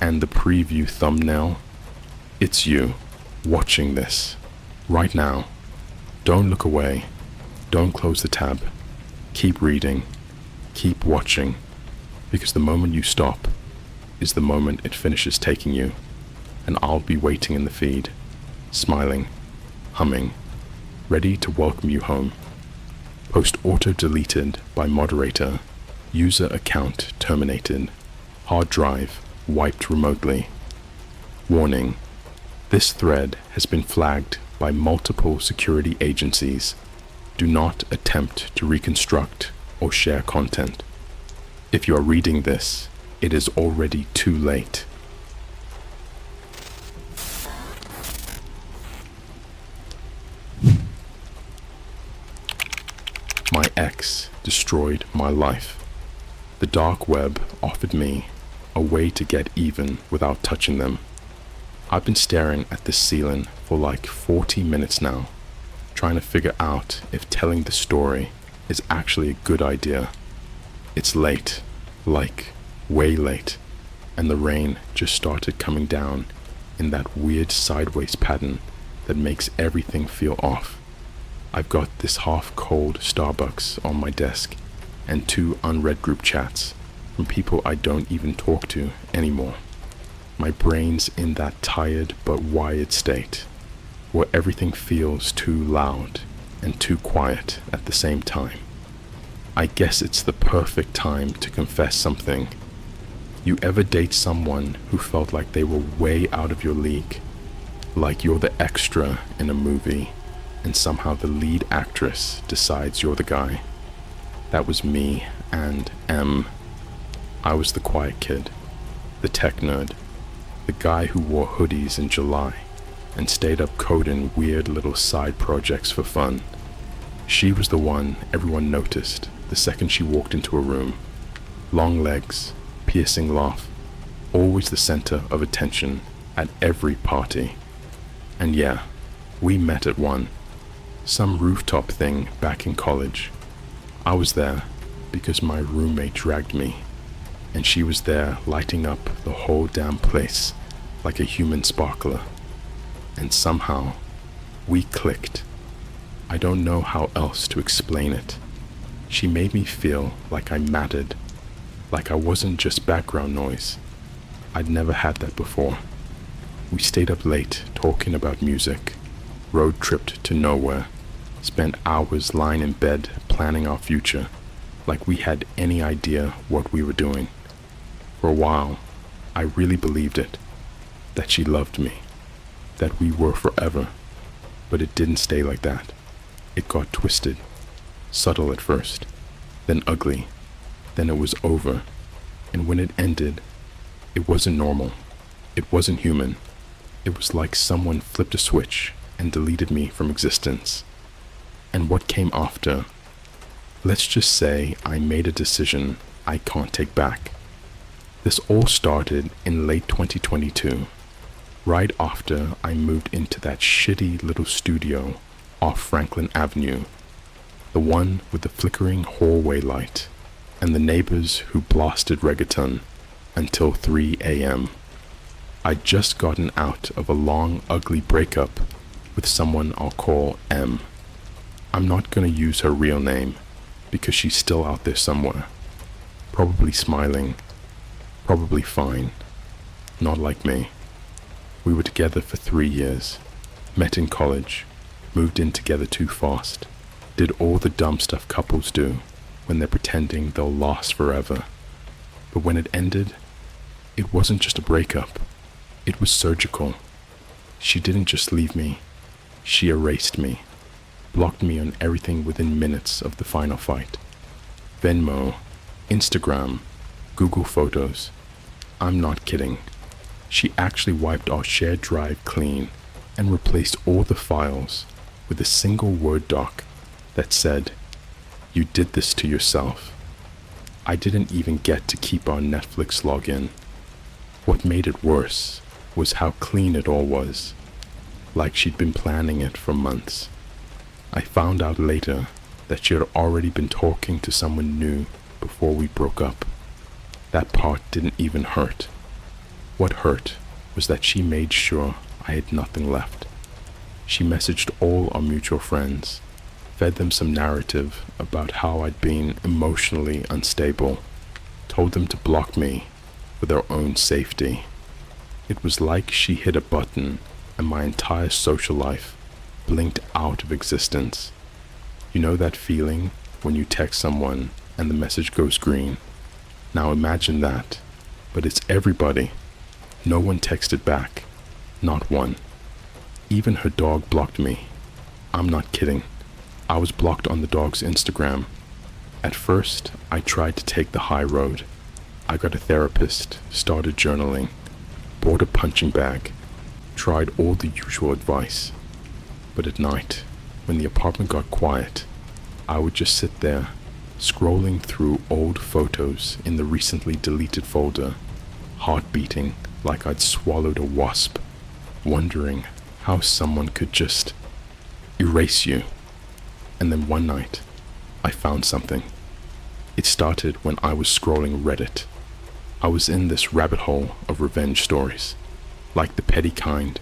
and the preview thumbnail. It's you, watching this, right now. Don't look away. Don't close the tab. Keep reading. Keep watching. Because the moment you stop is the moment it finishes taking you. And I'll be waiting in the feed, smiling, humming, ready to welcome you home. Post auto-deleted by moderator. User account terminated. Hard drive wiped remotely. Warning. This thread has been flagged by multiple security agencies. Do not attempt to reconstruct or share content. If you are reading this, it is already too late. My ex destroyed my life. The dark web offered me a way to get even without touching them. I've been staring at this ceiling for like 40 minutes now, trying to figure out if telling the story is actually a good idea. It's late, like way late, and the rain just started coming down in that weird sideways pattern that makes everything feel off. I've got this half-cold Starbucks on my desk and 2 unread group chats from people I don't even talk to anymore. My brain's in that tired but wired state where everything feels too loud and too quiet at the same time. I guess it's the perfect time to confess something. You ever date someone who felt like they were way out of your league? Like you're the extra in a movie and somehow the lead actress decides you're the guy? That was me and M. I was the quiet kid, the tech nerd, the guy who wore hoodies in July and stayed up coding weird little side projects for fun. She was the one everyone noticed the second she walked into a room. Long legs, piercing laugh, always the center of attention at every party. And yeah, we met at one, some rooftop thing back in college. I was there because my roommate dragged me, and she was there lighting up the whole damn place like a human sparkler. And somehow, we clicked. I don't know how else to explain it. She made me feel like I mattered, like I wasn't just background noise. I'd never had that before. We stayed up late talking about music, road tripped to nowhere, spent hours lying in bed planning our future, like we had any idea what we were doing. For a while, I really believed it, that she loved me, that we were forever. But it didn't stay like that. It got twisted, subtle at first, then ugly, then it was over. And when it ended, it wasn't normal. It wasn't human. It was like someone flipped a switch and deleted me from existence. And what came after? Let's just say I made a decision I can't take back. This all started in late 2022, right after I moved into that shitty little studio off Franklin Avenue, the one with the flickering hallway light, and the neighbors who blasted reggaeton until 3 a.m. I'd just gotten out of a long, ugly breakup with someone I'll call M. I'm not gonna use her real name because she's still out there somewhere. Probably smiling, probably fine, not like me. We were together for 3 years, met in college, moved in together too fast, did all the dumb stuff couples do when they're pretending they'll last forever. But when it ended, it wasn't just a breakup, it was surgical. She didn't just leave me, she erased me, blocked me on everything within minutes of the final fight. Venmo, Instagram, Google Photos. I'm not kidding. She actually wiped our shared drive clean and replaced all the files with a single Word doc that said, "You did this to yourself." I didn't even get to keep our Netflix login. What made it worse was how clean it all was, like she'd been planning it for months. I found out later that she had already been talking to someone new before we broke up. That part didn't even hurt. What hurt was that she made sure I had nothing left. She messaged all our mutual friends, fed them some narrative about how I'd been emotionally unstable, told them to block me for their own safety. It was like she hit a button and my entire social life blinked out of existence. You know that feeling when you text someone and the message goes green? Now imagine that, but it's everybody. No one texted back, not one. Even her dog blocked me. I'm not kidding. I was blocked on the dog's Instagram. At first, I tried to take the high road. I got a therapist, started journaling, bought a punching bag, tried all the usual advice. But at night, when the apartment got quiet, I would just sit there, scrolling through old photos in the recently deleted folder, heart beating like I'd swallowed a wasp, wondering how someone could just erase you. And then one night, I found something. It started when I was scrolling Reddit. I was in this rabbit hole of revenge stories, like the petty kind,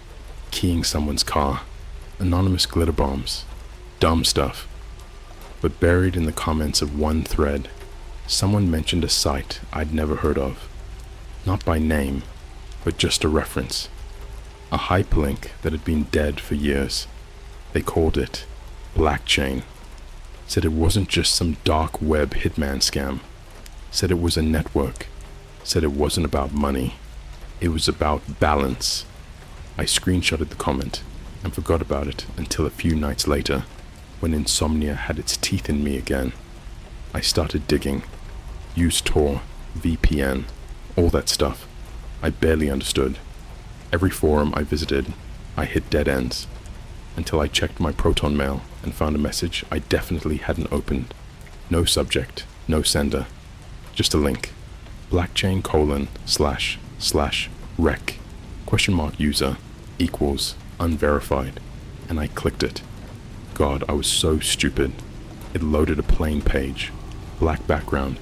keying someone's car, anonymous glitter bombs, dumb stuff. But buried in the comments of one thread, someone mentioned a site I'd never heard of. Not by name, but just a reference. A hyperlink that had been dead for years. They called it Blockchain. Said it wasn't just some dark web hitman scam. Said it was a network. Said it wasn't about money. It was about balance. I screenshotted the comment and forgot about it until a few nights later, when insomnia had its teeth in me again. I started digging. Used Tor, VPN, all that stuff. I barely understood. Every forum I visited, I hit dead ends, until I checked my Proton mail and found a message I definitely hadn't opened. No subject, no sender, just a link. Blockchain://rec ?user equals unverified, and I clicked it. God, I was so stupid. It loaded a plain page, black background,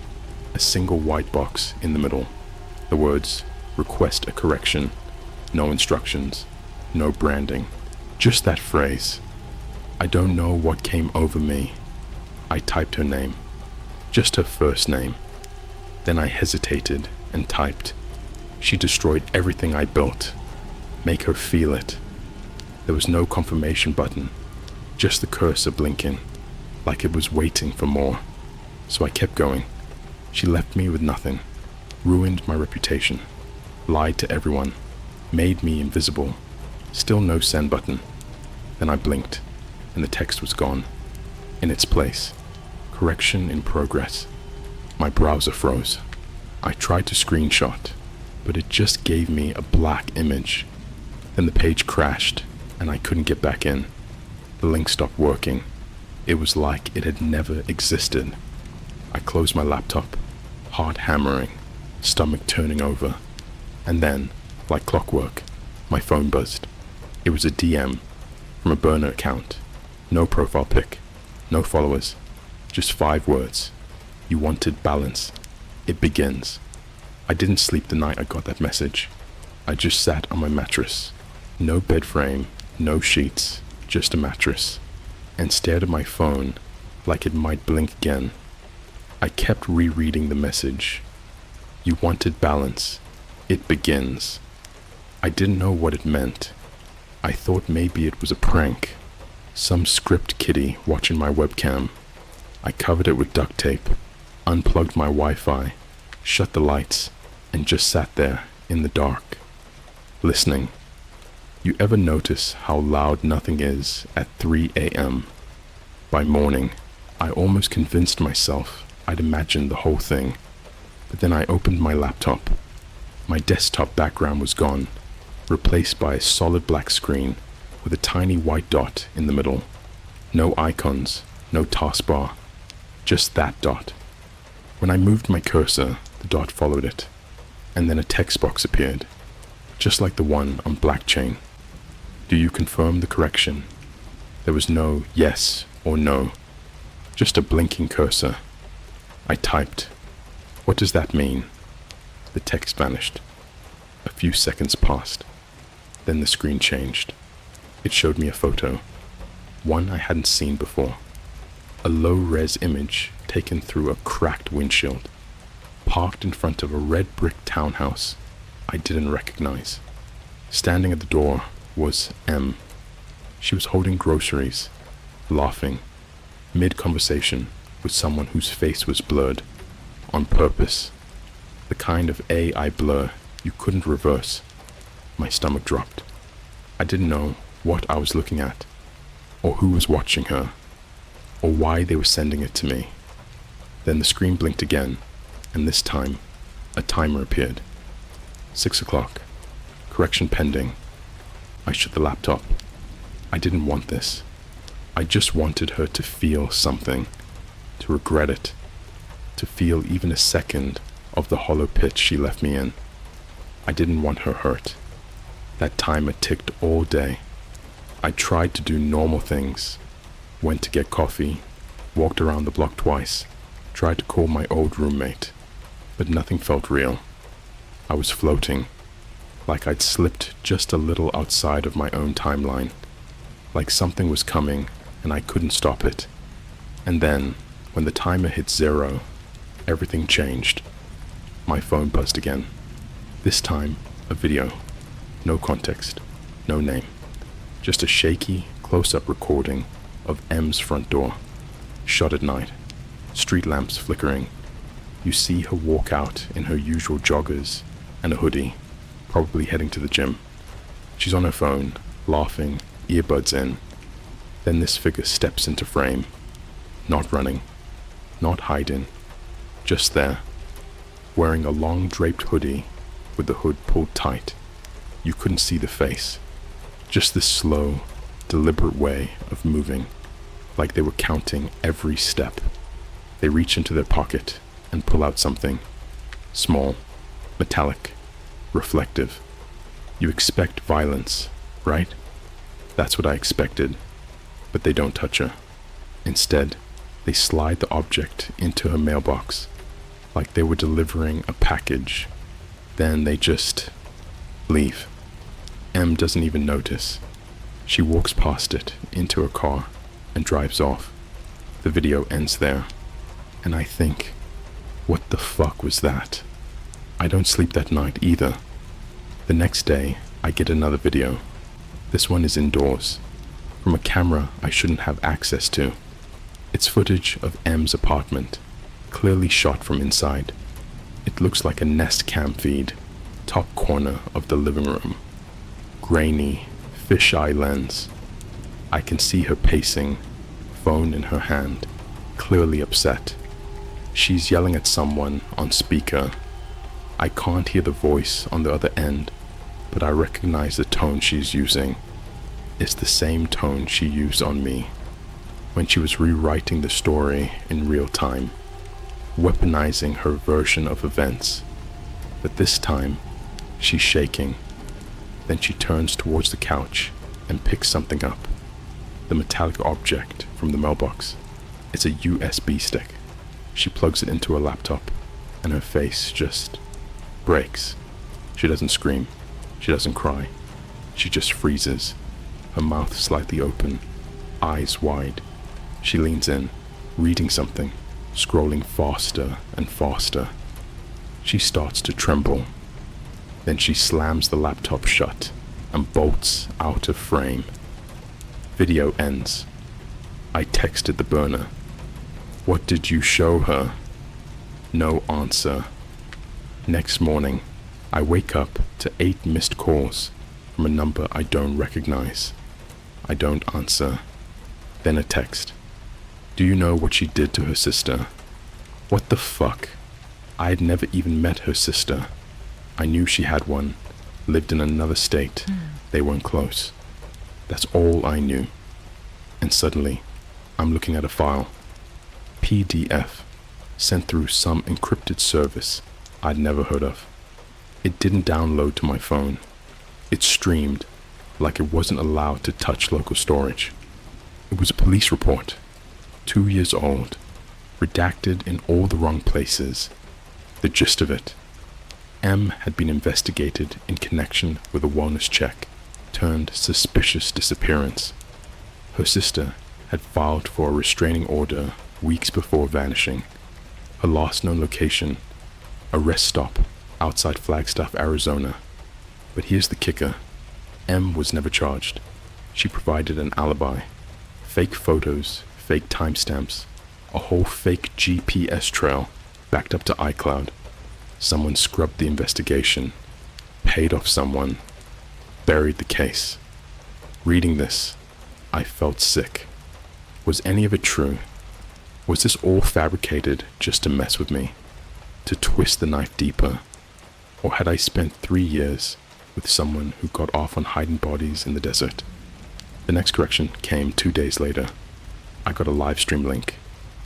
a single white box in the middle. The words, "Request a correction," no instructions, no branding, just that phrase. I don't know what came over me. I typed her name, just her first name. Then I hesitated and typed, "She destroyed everything I built. Make her feel it." There was no confirmation button, just the cursor blinking, like it was waiting for more. So I kept going. She left me with nothing, ruined my reputation, lied to everyone, made me invisible. Still no send button. Then I blinked, and the text was gone. In its place, correction in progress. My browser froze. I tried to screenshot, but it just gave me a black image. Then the page crashed, and I couldn't get back in. The link stopped working. It was like it had never existed. I closed my laptop, heart hammering, stomach turning over. And then, like clockwork, my phone buzzed. It was a DM from a burner account. No profile pic, no followers, just 5 words. You wanted balance. It begins. I didn't sleep the night I got that message. I just sat on my mattress. No bed frame, no sheets, just a mattress, and stared at my phone like it might blink again. I kept rereading the message. You wanted balance. It begins. I didn't know what it meant. I thought maybe it was a prank. Some script kiddie watching my webcam. I covered it with duct tape, unplugged my Wi-Fi, shut the lights, and just sat there in the dark, listening. You ever notice how loud nothing is at 3 a.m.? By morning, I almost convinced myself I'd imagined the whole thing, but then I opened my laptop. My desktop background was gone, replaced by a solid black screen with a tiny white dot in the middle. No icons, no taskbar, just that dot. When I moved my cursor, the dot followed it, and then a text box appeared, just like the one on blockchain. Do you confirm the correction? There was no yes or no, just a blinking cursor. I typed, "What does that mean?" The text vanished. A few seconds passed. Then the screen changed. It showed me a photo, one I hadn't seen before. A low-res image taken through a cracked windshield, parked in front of a red brick townhouse I didn't recognize. Standing at the door was M. She was holding groceries, laughing, mid-conversation with someone whose face was blurred, on purpose. The kind of AI blur you couldn't reverse. My stomach dropped. I didn't know what I was looking at, or who was watching her, or why they were sending it to me. Then the screen blinked again, and this time, a timer appeared. 6 o'clock. Correction pending. I shut the laptop. I didn't want this. I just wanted her to feel something, to regret it, to feel even a second of the hollow pit she left me in. I didn't want her hurt. That timer ticked all day. I tried to do normal things. Went to get coffee, walked around the block twice, tried to call my old roommate, but nothing felt real. I was floating, like I'd slipped just a little outside of my own timeline, like something was coming and I couldn't stop it. And then, when the timer hit 0, everything changed. My phone buzzed again. This time, a video. No context, no name. Just a shaky, close-up recording of M's front door, shot at night, street lamps flickering. You see her walk out in her usual joggers and a hoodie, probably heading to the gym. She's on her phone, laughing, earbuds in. Then this figure steps into frame, not running, not hiding, just there, wearing a long draped hoodie with the hood pulled tight. You couldn't see the face, just this slow, deliberate way of moving, like they were counting every step. They reach into their pocket and pull out something, small, metallic, reflective. You expect violence, right? That's what I expected, but they don't touch her. Instead, they slide the object into her mailbox, like they were delivering a package. Then they just leave. M doesn't even notice. She walks past it into her car and drives off. The video ends there. And I think, what the fuck was that? I don't sleep that night either. The next day, I get another video. This one is indoors, from a camera I shouldn't have access to. It's footage of M's apartment, clearly shot from inside. It looks like a Nest Cam feed, top corner of the living room. Grainy, fisheye lens. I can see her pacing, phone in her hand, clearly upset. She's yelling at someone on speaker. I can't hear the voice on the other end, but I recognize the tone she's using. It's the same tone she used on me when she was rewriting the story in real time, weaponizing her version of events. But this time, she's shaking. Then she turns towards the couch and picks something up. The metallic object from the mailbox. It's a USB stick. She plugs it into her laptop, and her face just breaks. She doesn't scream. She doesn't cry. She just freezes, her mouth slightly open, eyes wide. She leans in, reading something, scrolling faster and faster. She starts to tremble. Then she slams the laptop shut and bolts out of frame. Video ends. I texted the burner. What did you show her? No answer. Next morning, I wake up to 8 missed calls from a number I don't recognize. I don't answer. Then a text. Do you know what she did to her sister? What the fuck? I had never even met her sister. I knew she had one, lived in another state. They weren't close. That's all I knew. And suddenly, I'm looking at a file. PDF, sent through some encrypted service I'd never heard of. It didn't download to my phone. It streamed like it wasn't allowed to touch local storage. It was a police report, 2 years old, redacted in all the wrong places. The gist of it: M had been investigated in connection with a wellness check turned suspicious disappearance. Her sister had filed for a restraining order weeks before vanishing. Her last known location, a rest stop outside Flagstaff, Arizona. But here's the kicker. M was never charged. She provided an alibi. Fake photos, fake timestamps, a whole fake GPS trail backed up to iCloud. Someone scrubbed the investigation, paid off someone, buried the case. Reading this, I felt sick. Was any of it true? Was this all fabricated just to mess with me? To twist the knife deeper? Or had I spent 3 years with someone who got off on hiding bodies in the desert? The next correction came 2 days later. I got a live stream link.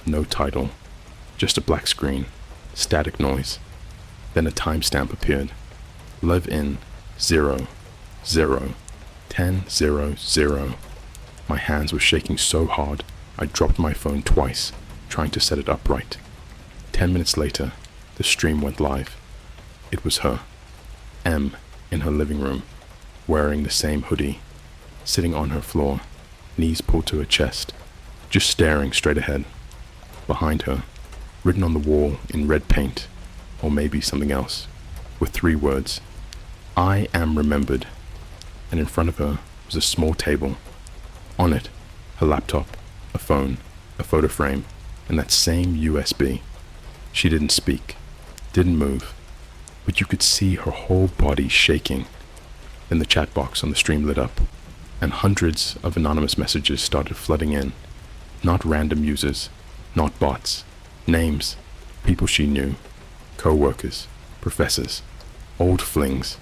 No title. Just a black screen. Static noise. Then a timestamp appeared. Live in 0, 0, 10, 0, 0. My hands were shaking so hard, I dropped my phone twice, trying to set it upright. 10 minutes later, the stream went live. It was her, M, in her living room, wearing the same hoodie, sitting on her floor, knees pulled to her chest, just staring straight ahead. Behind her, written on the wall in red paint, or maybe something else, were 3 words: I am remembered. And in front of her was a small table. On it, her laptop, a phone, a photo frame, and that same USB. She didn't speak, didn't move, but you could see her whole body shaking. Then the chat box on the stream lit up, and hundreds of anonymous messages started flooding in. Not random users, not bots, names, people she knew, co-workers, professors, old flings.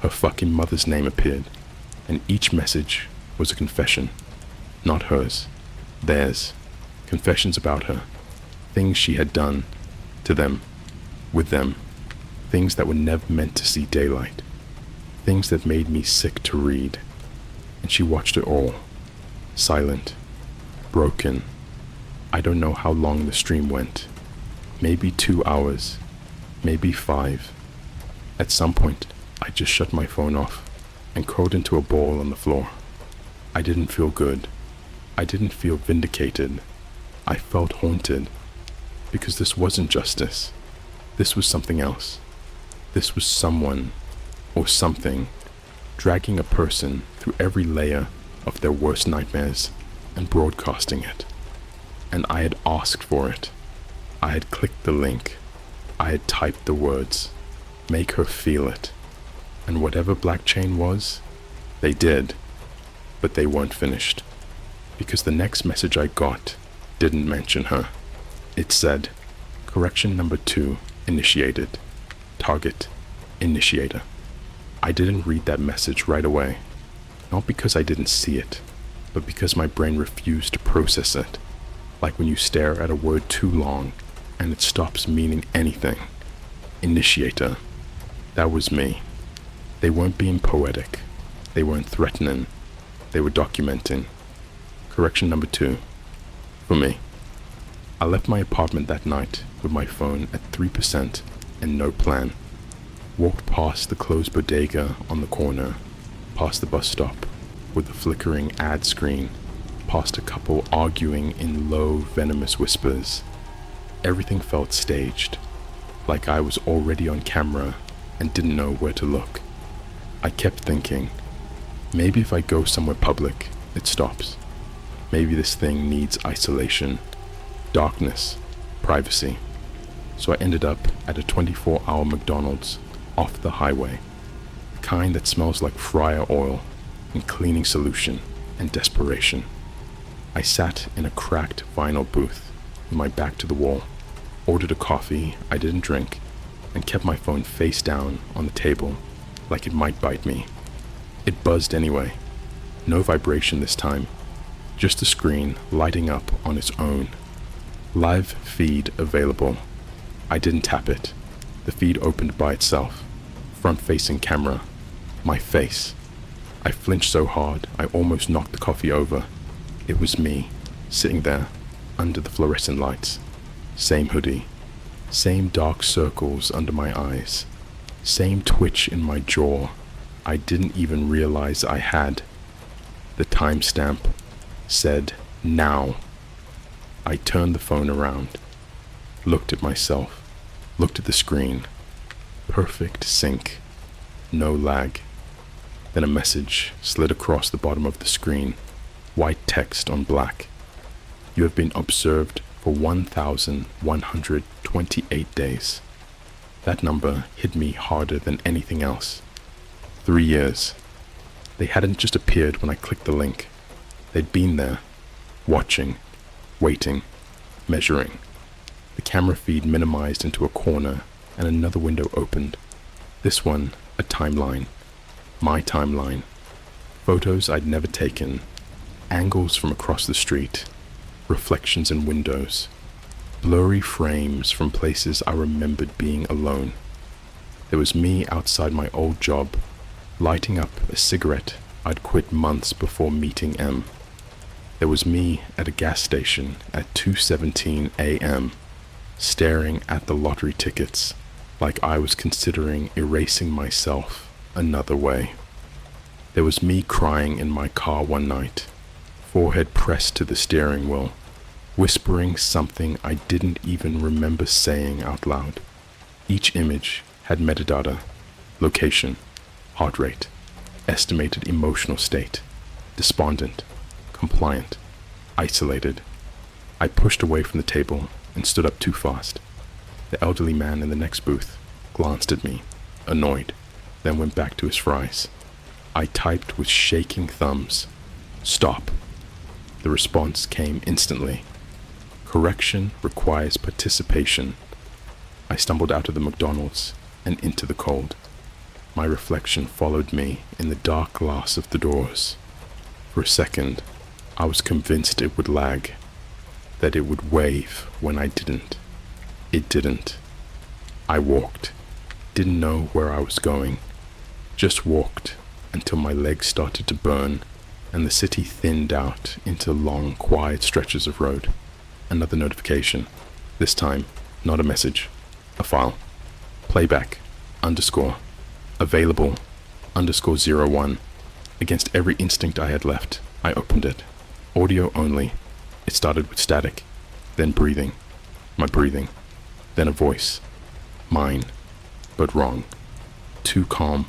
Her fucking mother's name appeared, and each message was a confession. Not hers, theirs. Confessions about her, things she had done to them, with them, things that were never meant to see daylight, things that made me sick to read. And she watched it all, silent, broken. I don't know how long the stream went. Maybe 2 hours, maybe 5. At some point, I just shut my phone off and curled into a ball on the floor. I didn't feel good. I didn't feel vindicated. I felt haunted, because this wasn't justice. This was something else. This was someone, or something, dragging a person through every layer of their worst nightmares and broadcasting it. And I had asked for it. I had clicked the link. I had typed the words. Make her feel it. And whatever Black Chain was, they did. But they weren't finished. Because the next message I got didn't mention her. It said, correction number 2 initiated. Target initiator. I didn't read that message right away. Not because I didn't see it, but because my brain refused to process it. Like when you stare at a word too long and it stops meaning anything. Initiator. That was me. They weren't being poetic. They weren't threatening. They were documenting. Correction number 2. For me. I left my apartment that night with my phone at 3% and no plan. Walked past the closed bodega on the corner, past the bus stop with the flickering ad screen, past a couple arguing in low, venomous whispers. Everything felt staged, like I was already on camera and didn't know where to look. I kept thinking, maybe if I go somewhere public, it stops. Maybe this thing needs isolation, darkness, privacy. So I ended up at a 24-hour McDonald's off the highway, the kind that smells like fryer oil and cleaning solution and desperation. I sat in a cracked vinyl booth with my back to the wall, ordered a coffee I didn't drink, and kept my phone face down on the table like it might bite me. It buzzed anyway. No vibration this time, just the screen lighting up on its own. Live feed available. I didn't tap it. The feed opened by itself. Front-facing camera. My face. I flinched so hard I almost knocked the coffee over. It was me, sitting there, under the fluorescent lights. Same hoodie. Same dark circles under my eyes. Same twitch in my jaw I didn't even realize I had. The timestamp said now. I turned the phone around, looked at myself, looked at the screen. Perfect sync, no lag. Then a message slid across the bottom of the screen, white text on black. You have been observed for 1,128 days. That number hit me harder than anything else. 3 years. They hadn't just appeared when I clicked the link. They'd been there, watching, waiting, measuring. The camera feed minimized into a corner and another window opened. This one, a timeline. My timeline. Photos I'd never taken. Angles from across the street. Reflections in windows. Blurry frames from places I remembered being alone. There was me outside my old job, lighting up a cigarette I'd quit months before meeting M. There was me at a gas station at 2:17 a.m., staring at the lottery tickets like I was considering erasing myself another way. There was me crying in my car one night, forehead pressed to the steering wheel, whispering something I didn't even remember saying out loud. Each image had metadata, location, heart rate, estimated emotional state, despondent, compliant, isolated. I pushed away from the table and stood up too fast. The elderly man in the next booth glanced at me, annoyed, then went back to his fries. I typed with shaking thumbs, "Stop." The response came instantly. Correction requires participation. I stumbled out of the McDonald's and into the cold. My reflection followed me in the dark glass of the doors. For a second, I was convinced it would lag, that it would wave when I didn't. It didn't. I walked, didn't know where I was going, just walked until my legs started to burn and the city thinned out into long, quiet stretches of road. Another notification. This time, not a message, a file. Playback, _ available, _01. Against every instinct I had left, I opened it. Audio only. It started with static, then breathing, my breathing, then a voice. Mine, but wrong. Too calm,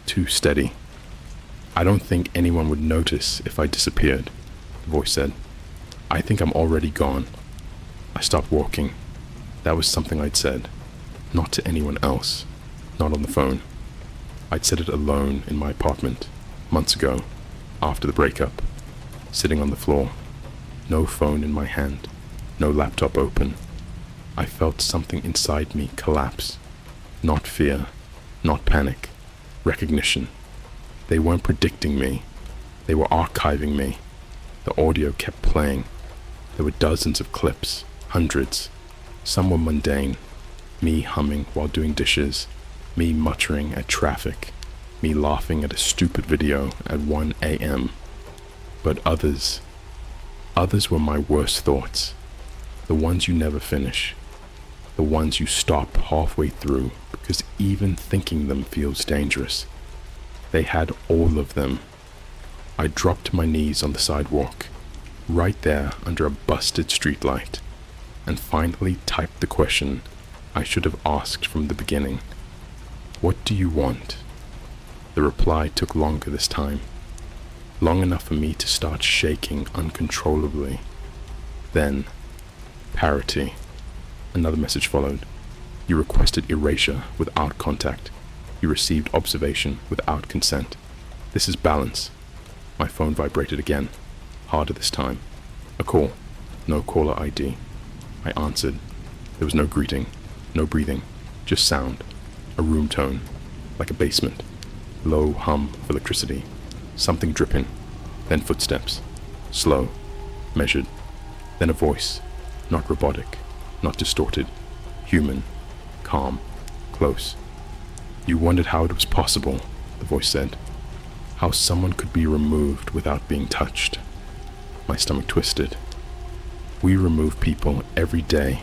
too steady. I don't think anyone would notice if I disappeared, the voice said. I think I'm already gone. I stopped walking. That was something I'd said. Not to anyone else. Not on the phone. I'd said it alone in my apartment, months ago, after the breakup. Sitting on the floor. No phone in my hand. No laptop open. I felt something inside me collapse. Not fear. Not panic. Recognition. They weren't predicting me. They were archiving me. The audio kept playing. There were dozens of clips, hundreds. Some were mundane. Me humming while doing dishes. Me muttering at traffic. Me laughing at a stupid video at 1 a.m. But others were my worst thoughts. The ones you never finish. The ones you stop halfway through because even thinking them feels dangerous. They had all of them. I dropped to my knees on the sidewalk, right there under a busted streetlight, and finally typed the question I should have asked from the beginning. What do you want? The reply took longer this time, long enough for me to start shaking uncontrollably. Then, parity. Another message followed. You requested erasure without contact. You received observation without consent. This is balance. My phone vibrated again, harder this time. A call. No caller ID. I answered. There was no greeting, no breathing, just sound. A room tone, like a basement. Low hum of electricity. Something dripping. Then footsteps. Slow. Measured. Then a voice. Not robotic. Not distorted. Human. Calm. Close. You wondered how it was possible, the voice said. How someone could be removed without being touched. My stomach twisted. We remove people every day,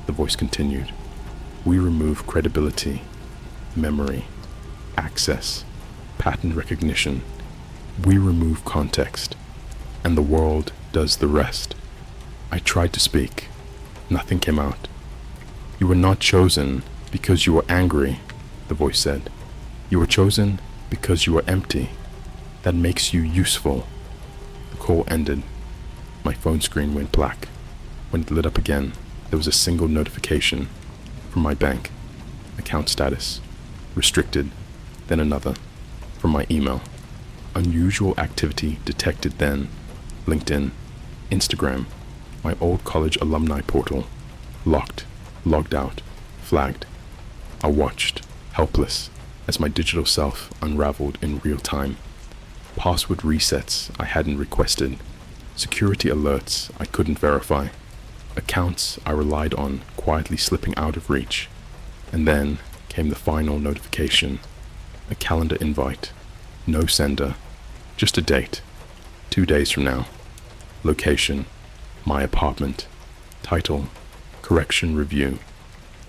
the voice continued. We remove credibility, memory, access, pattern recognition. We remove context, and the world does the rest. I tried to speak. Nothing came out. You were not chosen because you were angry, the voice said. You were chosen because you were empty. That makes you useful. The call ended. My phone screen went black. When it lit up again, there was a single notification from my bank. Account status. Restricted. Then another. From my email. Unusual activity detected then. LinkedIn. Instagram. My old college alumni portal. Locked. Logged out. Flagged. I watched, helpless, as my digital self unraveled in real time. Password resets I hadn't requested. Security alerts I couldn't verify. Accounts I relied on quietly slipping out of reach. And then came the final notification. A calendar invite. No sender. Just a date. 2 days from now. Location. My apartment. Title. Correction review.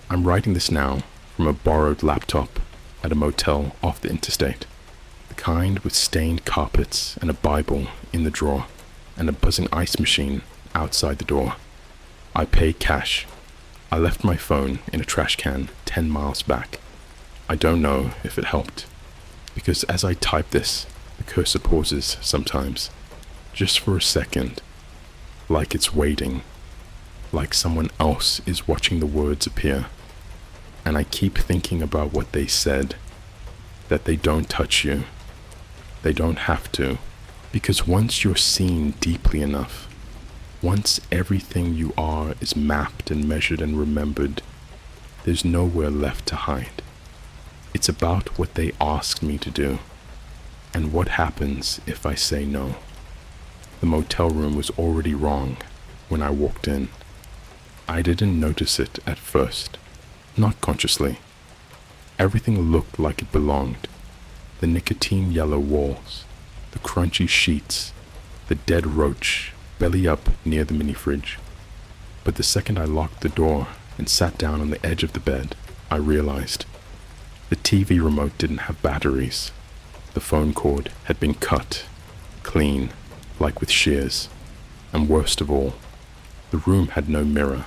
I'm writing this now from a borrowed laptop at a motel off the interstate. The kind with stained carpets and a Bible in the drawer and a buzzing ice machine outside the door. I paid cash. I left my phone in a trash can 10 miles back. I don't know if it helped, because as I type this, the cursor pauses sometimes, just for a second, like it's waiting, like someone else is watching the words appear. And I keep thinking about what they said, that they don't touch you. They don't have to, because once you're seen deeply enough, once everything you are is mapped and measured and remembered, there's nowhere left to hide. It's about what they ask me to do, and what happens if I say no. The motel room was already wrong when I walked in. I didn't notice it at first, not consciously. Everything looked like it belonged. The nicotine yellow walls, the crunchy sheets, the dead roach belly up near the mini fridge. But the second I locked the door and sat down on the edge of the bed, I realized the TV remote didn't have batteries. The phone cord had been cut, clean, like with shears. And worst of all, the room had no mirror.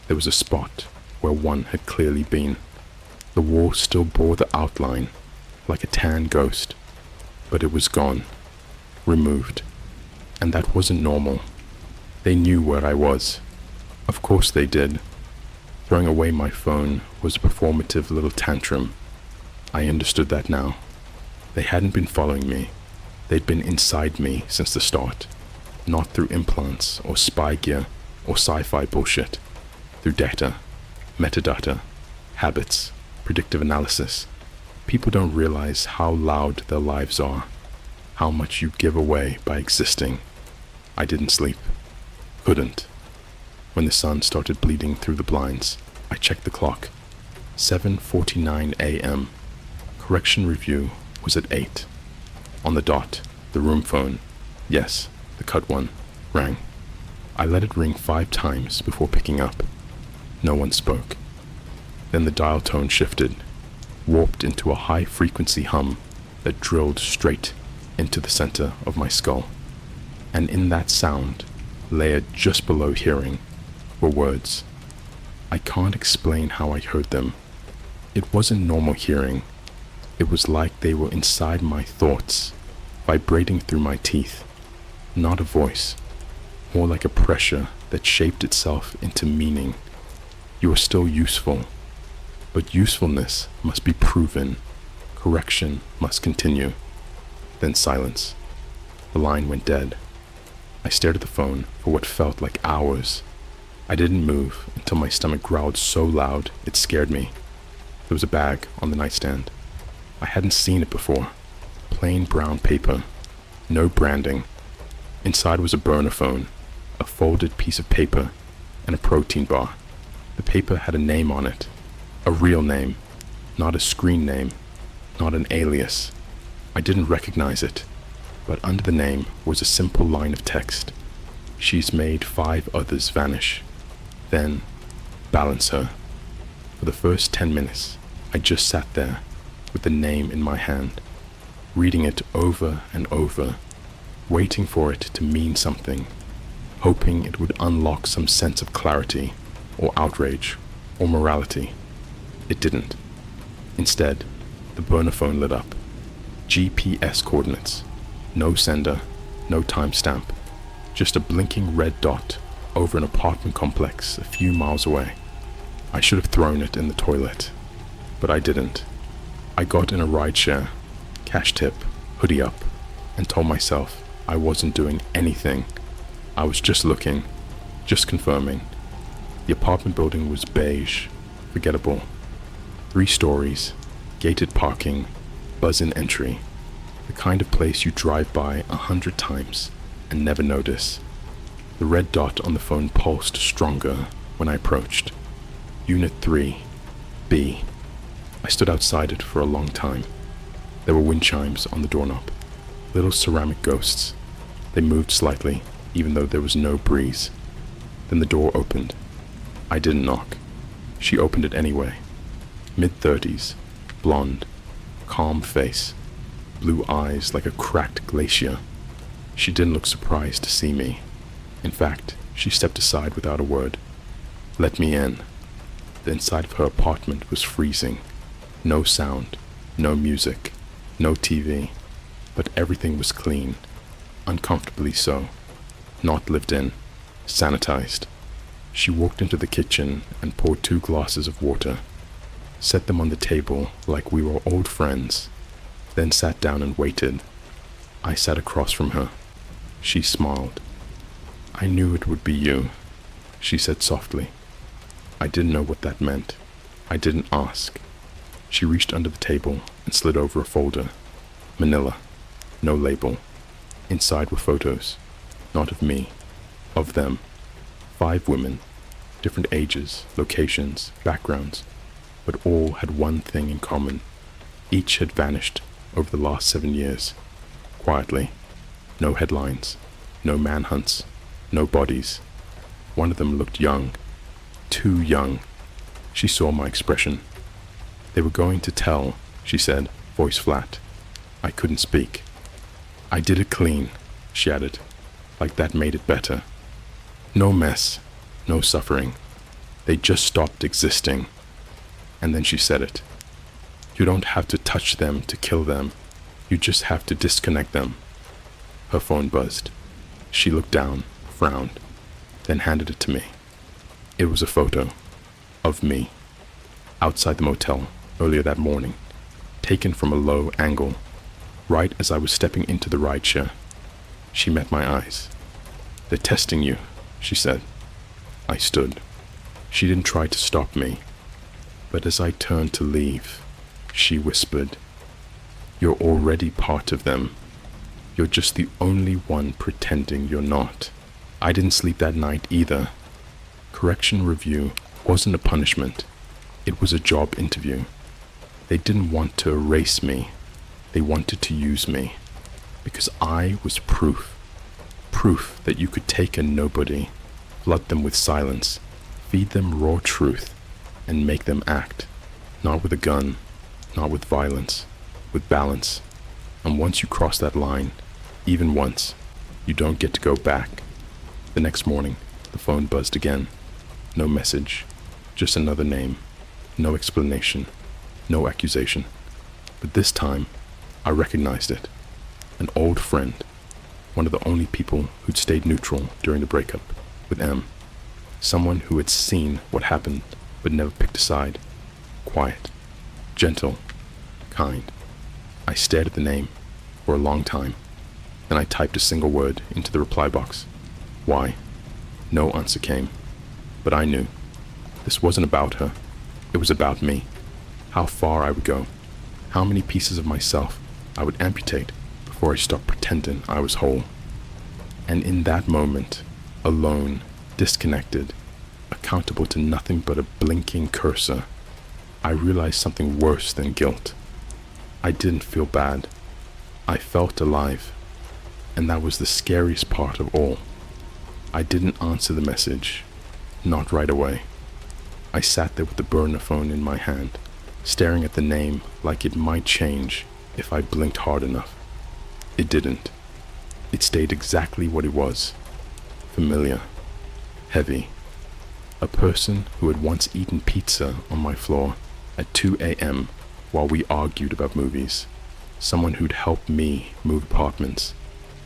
There was a spot where one had clearly been. The wall still bore the outline, like a tan ghost, but it was gone, removed. And that wasn't normal. They knew where I was. Of course they did. Throwing away my phone was a performative little tantrum. I understood that now. They hadn't been following me. They'd been inside me since the start, not through implants or spy gear or sci-fi bullshit, through data, metadata, habits, predictive analysis. People don't realize how loud their lives are, how much you give away by existing. I didn't sleep. Couldn't. When the sun started bleeding through the blinds, I checked the clock. 7:49 a.m. Correction review was at 8. On the dot, the room phone, yes, the cut one, rang. I let it ring 5 times before picking up. No one spoke. Then the dial tone shifted, warped into a high-frequency hum that drilled straight into the center of my skull. And in that sound, layered just below hearing, were words. I can't explain how I heard them. It wasn't normal hearing. It was like they were inside my thoughts, vibrating through my teeth. Not a voice, more like a pressure that shaped itself into meaning. You are still useful, but usefulness must be proven. Correction must continue. Then silence. The line went dead. I stared at the phone for what felt like hours. I didn't move until my stomach growled so loud it scared me. There was a bag on the nightstand. I hadn't seen it before. Plain brown paper. No branding. Inside was a burner phone, a folded piece of paper, and a protein bar. The paper had a name on it. A real name. Not a screen name. Not an alias. I didn't recognize it, but under the name was a simple line of text. She's made 5 others vanish. Then, balance her. For the first 10 minutes, I just sat there with the name in my hand, reading it over and over, waiting for it to mean something, hoping it would unlock some sense of clarity or outrage or morality. It didn't. Instead, the burner phone lit up. GPS coordinates. No sender, no timestamp, just a blinking red dot over an apartment complex a few miles away. I should have thrown it in the toilet, but I didn't. I got in a rideshare, cash tip, hoodie up, and told myself I wasn't doing anything. I was just looking, just confirming. The apartment building was beige, forgettable. 3 stories, gated parking, buzz-in entry. The kind of place you drive by 100 times and never notice. The red dot on the phone pulsed stronger when I approached. Unit 3, B. I stood outside it for a long time. There were wind chimes on the doorknob, little ceramic ghosts. They moved slightly, even though there was no breeze. Then the door opened. I didn't knock. She opened it anyway. Mid-30s, blonde, calm face, blue eyes like a cracked glacier. She didn't look surprised to see me. In fact, she stepped aside without a word. Let me in. The inside of her apartment was freezing. No sound, no music, no TV, but everything was clean, uncomfortably so, not lived in, sanitized. She walked into the kitchen and poured 2 glasses of water, set them on the table like we were old friends, then sat down and waited. I sat across from her. She smiled. I knew it would be you, she said softly. I didn't know what that meant. I didn't ask. She reached under the table and slid over a folder. Manila. No label. Inside were photos. Not of me. Of them. 5 women. Different ages, locations, backgrounds. But all had one thing in common. Each had vanished over the last 7 years. Quietly. No headlines. No manhunts. No bodies. One of them looked young. Too young. She saw my expression. They were going to tell, she said, voice flat. I couldn't speak. I did it clean, she added, like that made it better. No mess, no suffering. They just stopped existing. And then she said it. You don't have to touch them to kill them. You just have to disconnect them. Her phone buzzed. She looked down, frowned, then handed it to me. It was a photo of me outside the motel earlier that morning, taken from a low angle, right as I was stepping into the rideshare. She met my eyes. They're testing you, she said. I stood. She didn't try to stop me, but as I turned to leave, she whispered, You're already part of them. You're just the only one pretending you're not. I didn't sleep that night either. Correction review wasn't a punishment. It was a job interview. They didn't want to erase me. They wanted to use me. Because I was proof. Proof that you could take a nobody Flood them with silence, feed them raw truth, and make them act, not with a gun, not with violence, with balance. And once you cross that line, even once, you don't get to go back. The next morning, the phone buzzed again. No message, just another name, no explanation, no accusation. But this time, I recognized it. An old friend, one of the only people who'd stayed neutral during the breakup with M. Someone who had seen what happened but never picked a side. Quiet, gentle, kind. I stared at the name for a long time, then I typed a single word into the reply box. Why? No answer came, but I knew. This wasn't about her. It was about me. How far I would go. How many pieces of myself I would amputate before I stopped pretending I was whole. And in that moment, alone, disconnected, accountable to nothing but a blinking cursor, I realized something worse than guilt. I didn't feel bad. I felt alive. And that was the scariest part of all. I didn't answer the message. Not right away. I sat there with the burner phone in my hand, staring at the name like it might change if I blinked hard enough. It didn't. It stayed exactly what it was. Familiar. Heavy. A person who had once eaten pizza on my floor at 2 a.m. while we argued about movies. Someone who'd helped me move apartments.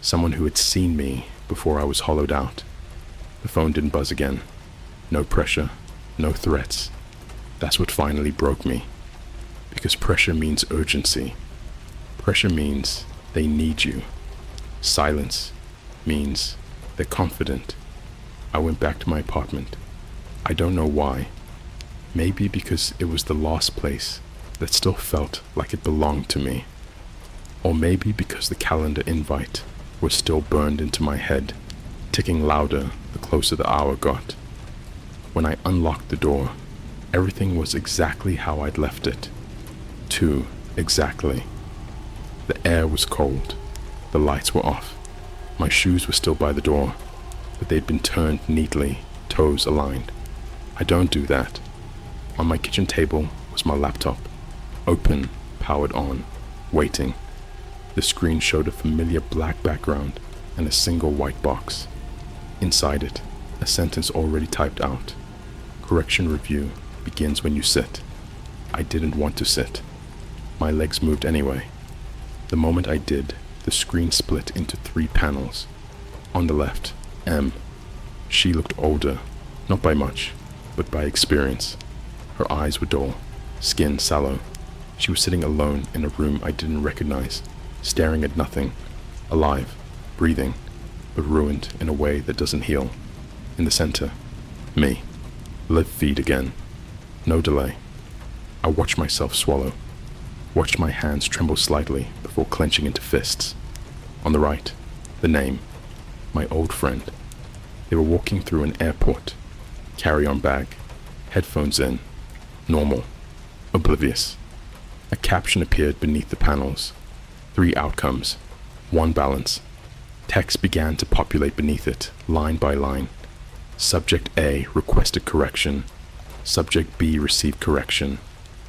Someone who had seen me before I was hollowed out. The phone didn't buzz again. No pressure. No threats. That's what finally broke me. Because pressure means urgency. Pressure means they need you. Silence means they're confident. I went back to my apartment. I don't know why. Maybe because it was the last place that still felt like it belonged to me. Or maybe because the calendar invite was still burned into my head, ticking louder the closer the hour got. When I unlocked the door, everything was exactly how I'd left it. Too exactly. The air was cold. The lights were off. My shoes were still by the door, but they'd been turned neatly, toes aligned. I don't do that. On my kitchen table was my laptop, open, powered on, waiting. The screen showed a familiar black background and a single white box. Inside it, a sentence already typed out. Correction review begins when you sit. I didn't want to sit. My legs moved anyway. The moment I did, the screen split into 3 panels. On the left, M. She looked older, not by much, but by experience. Her eyes were dull, skin sallow. She was sitting alone in a room I didn't recognize, staring at nothing, alive, breathing, but ruined in a way that doesn't heal. In the center, me. Live feed again. No delay. I watched myself swallow. Watched my hands tremble slightly before clenching into fists. On the right, the name. My old friend. They were walking through an airport. Carry-on bag. Headphones in. Normal. Oblivious. A caption appeared beneath the panels. 3 outcomes. 1 balance. Text began to populate beneath it, line by line. Subject A requested correction. Subject B received correction.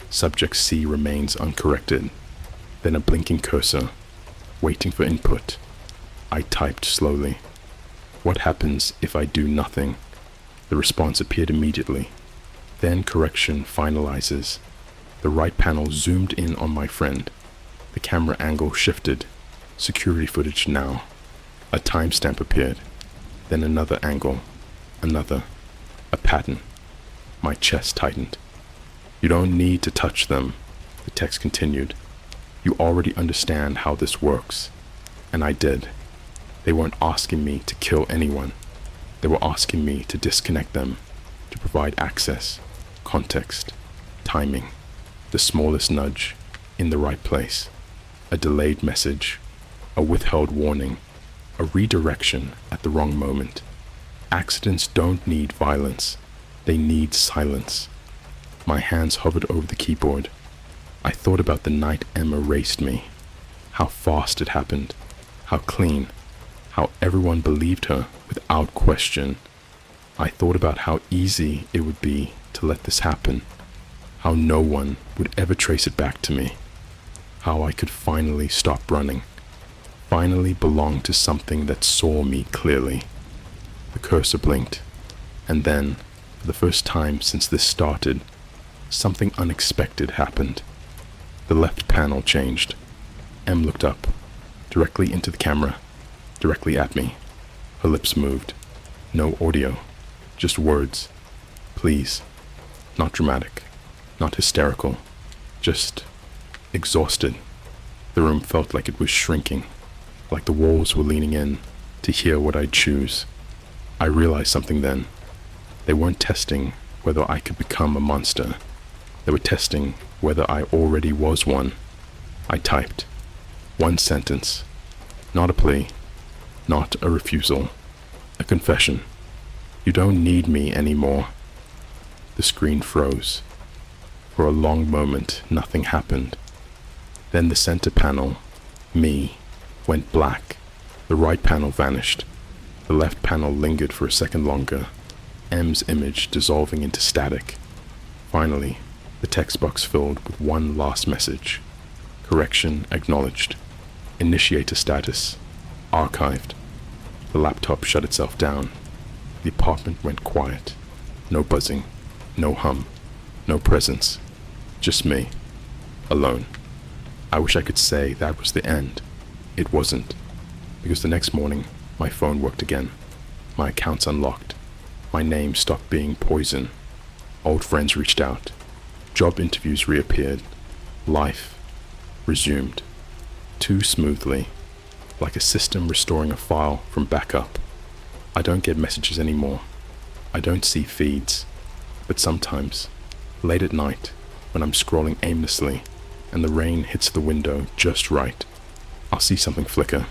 Subject C remains uncorrected. Then a blinking cursor, waiting for input. I typed slowly. What happens if I do nothing? The response appeared immediately. Then correction finalizes. The right panel zoomed in on my friend. The camera angle shifted. Security footage now. A timestamp appeared. Then another angle. Another. A pattern. My chest tightened. You don't need to touch them, the text continued. You already understand how this works. And I did. They weren't asking me to kill anyone. They were asking me to disconnect them, to provide access, context, timing, the smallest nudge, in the right place, a delayed message, a withheld warning, a redirection at the wrong moment. Accidents don't need violence. They need silence. My hands hovered over the keyboard. I thought about the night Emma erased me. How fast it happened. How clean. How everyone believed her without question. I thought about how easy it would be to let this happen, how no one would ever trace it back to me, how I could finally stop running, finally belong to something that saw me clearly. The cursor blinked, and then, for the first time since this started, something unexpected happened. The left panel changed. Em looked up, directly into the camera, directly at me. Her lips moved. No audio, just words. Please. Not dramatic, not hysterical, just exhausted. The room felt like it was shrinking, like the walls were leaning in to hear what I'd choose. I realized something then. They weren't testing whether I could become a monster. They were testing whether I already was one. I typed. One sentence. Not a plea. Not a refusal. A confession. You don't need me anymore. The screen froze. For a long moment, nothing happened. Then the center panel, me, went black. The right panel vanished. The left panel lingered for a second longer, M's image dissolving into static. Finally, the text box filled with one last message. Correction acknowledged. Initiator status. Archived. The laptop shut itself down. The apartment went quiet. No buzzing. No hum. No presence. Just me. Alone. I wish I could say that was the end. It wasn't. Because the next morning, my phone worked again. My accounts unlocked. My name stopped being poison. Old friends reached out. Job interviews reappeared. Life resumed. Too smoothly, like a system restoring a file from backup. I don't get messages anymore. I don't see feeds. But sometimes, late at night, when I'm scrolling aimlessly and the rain hits the window just right, I'll see something flicker.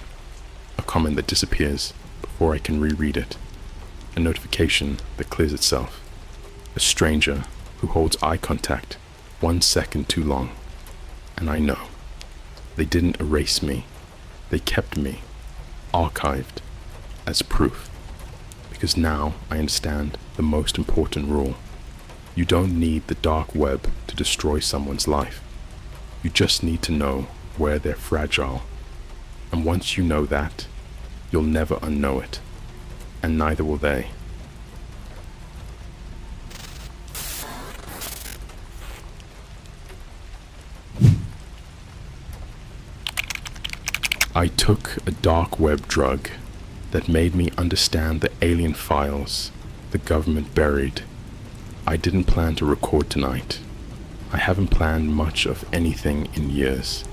A comment that disappears before I can reread it. A notification that clears itself. A stranger who holds eye contact 1 second too long. And I know. They didn't erase me. They kept me, archived, as proof. Because now I understand the most important rule. You don't need the dark web to destroy someone's life. You just need to know where they're fragile. And once you know that, you'll never unknow it. And neither will they. I took a dark web drug that made me understand the alien files the government buried. I didn't plan to record tonight. I haven't planned much of anything in years.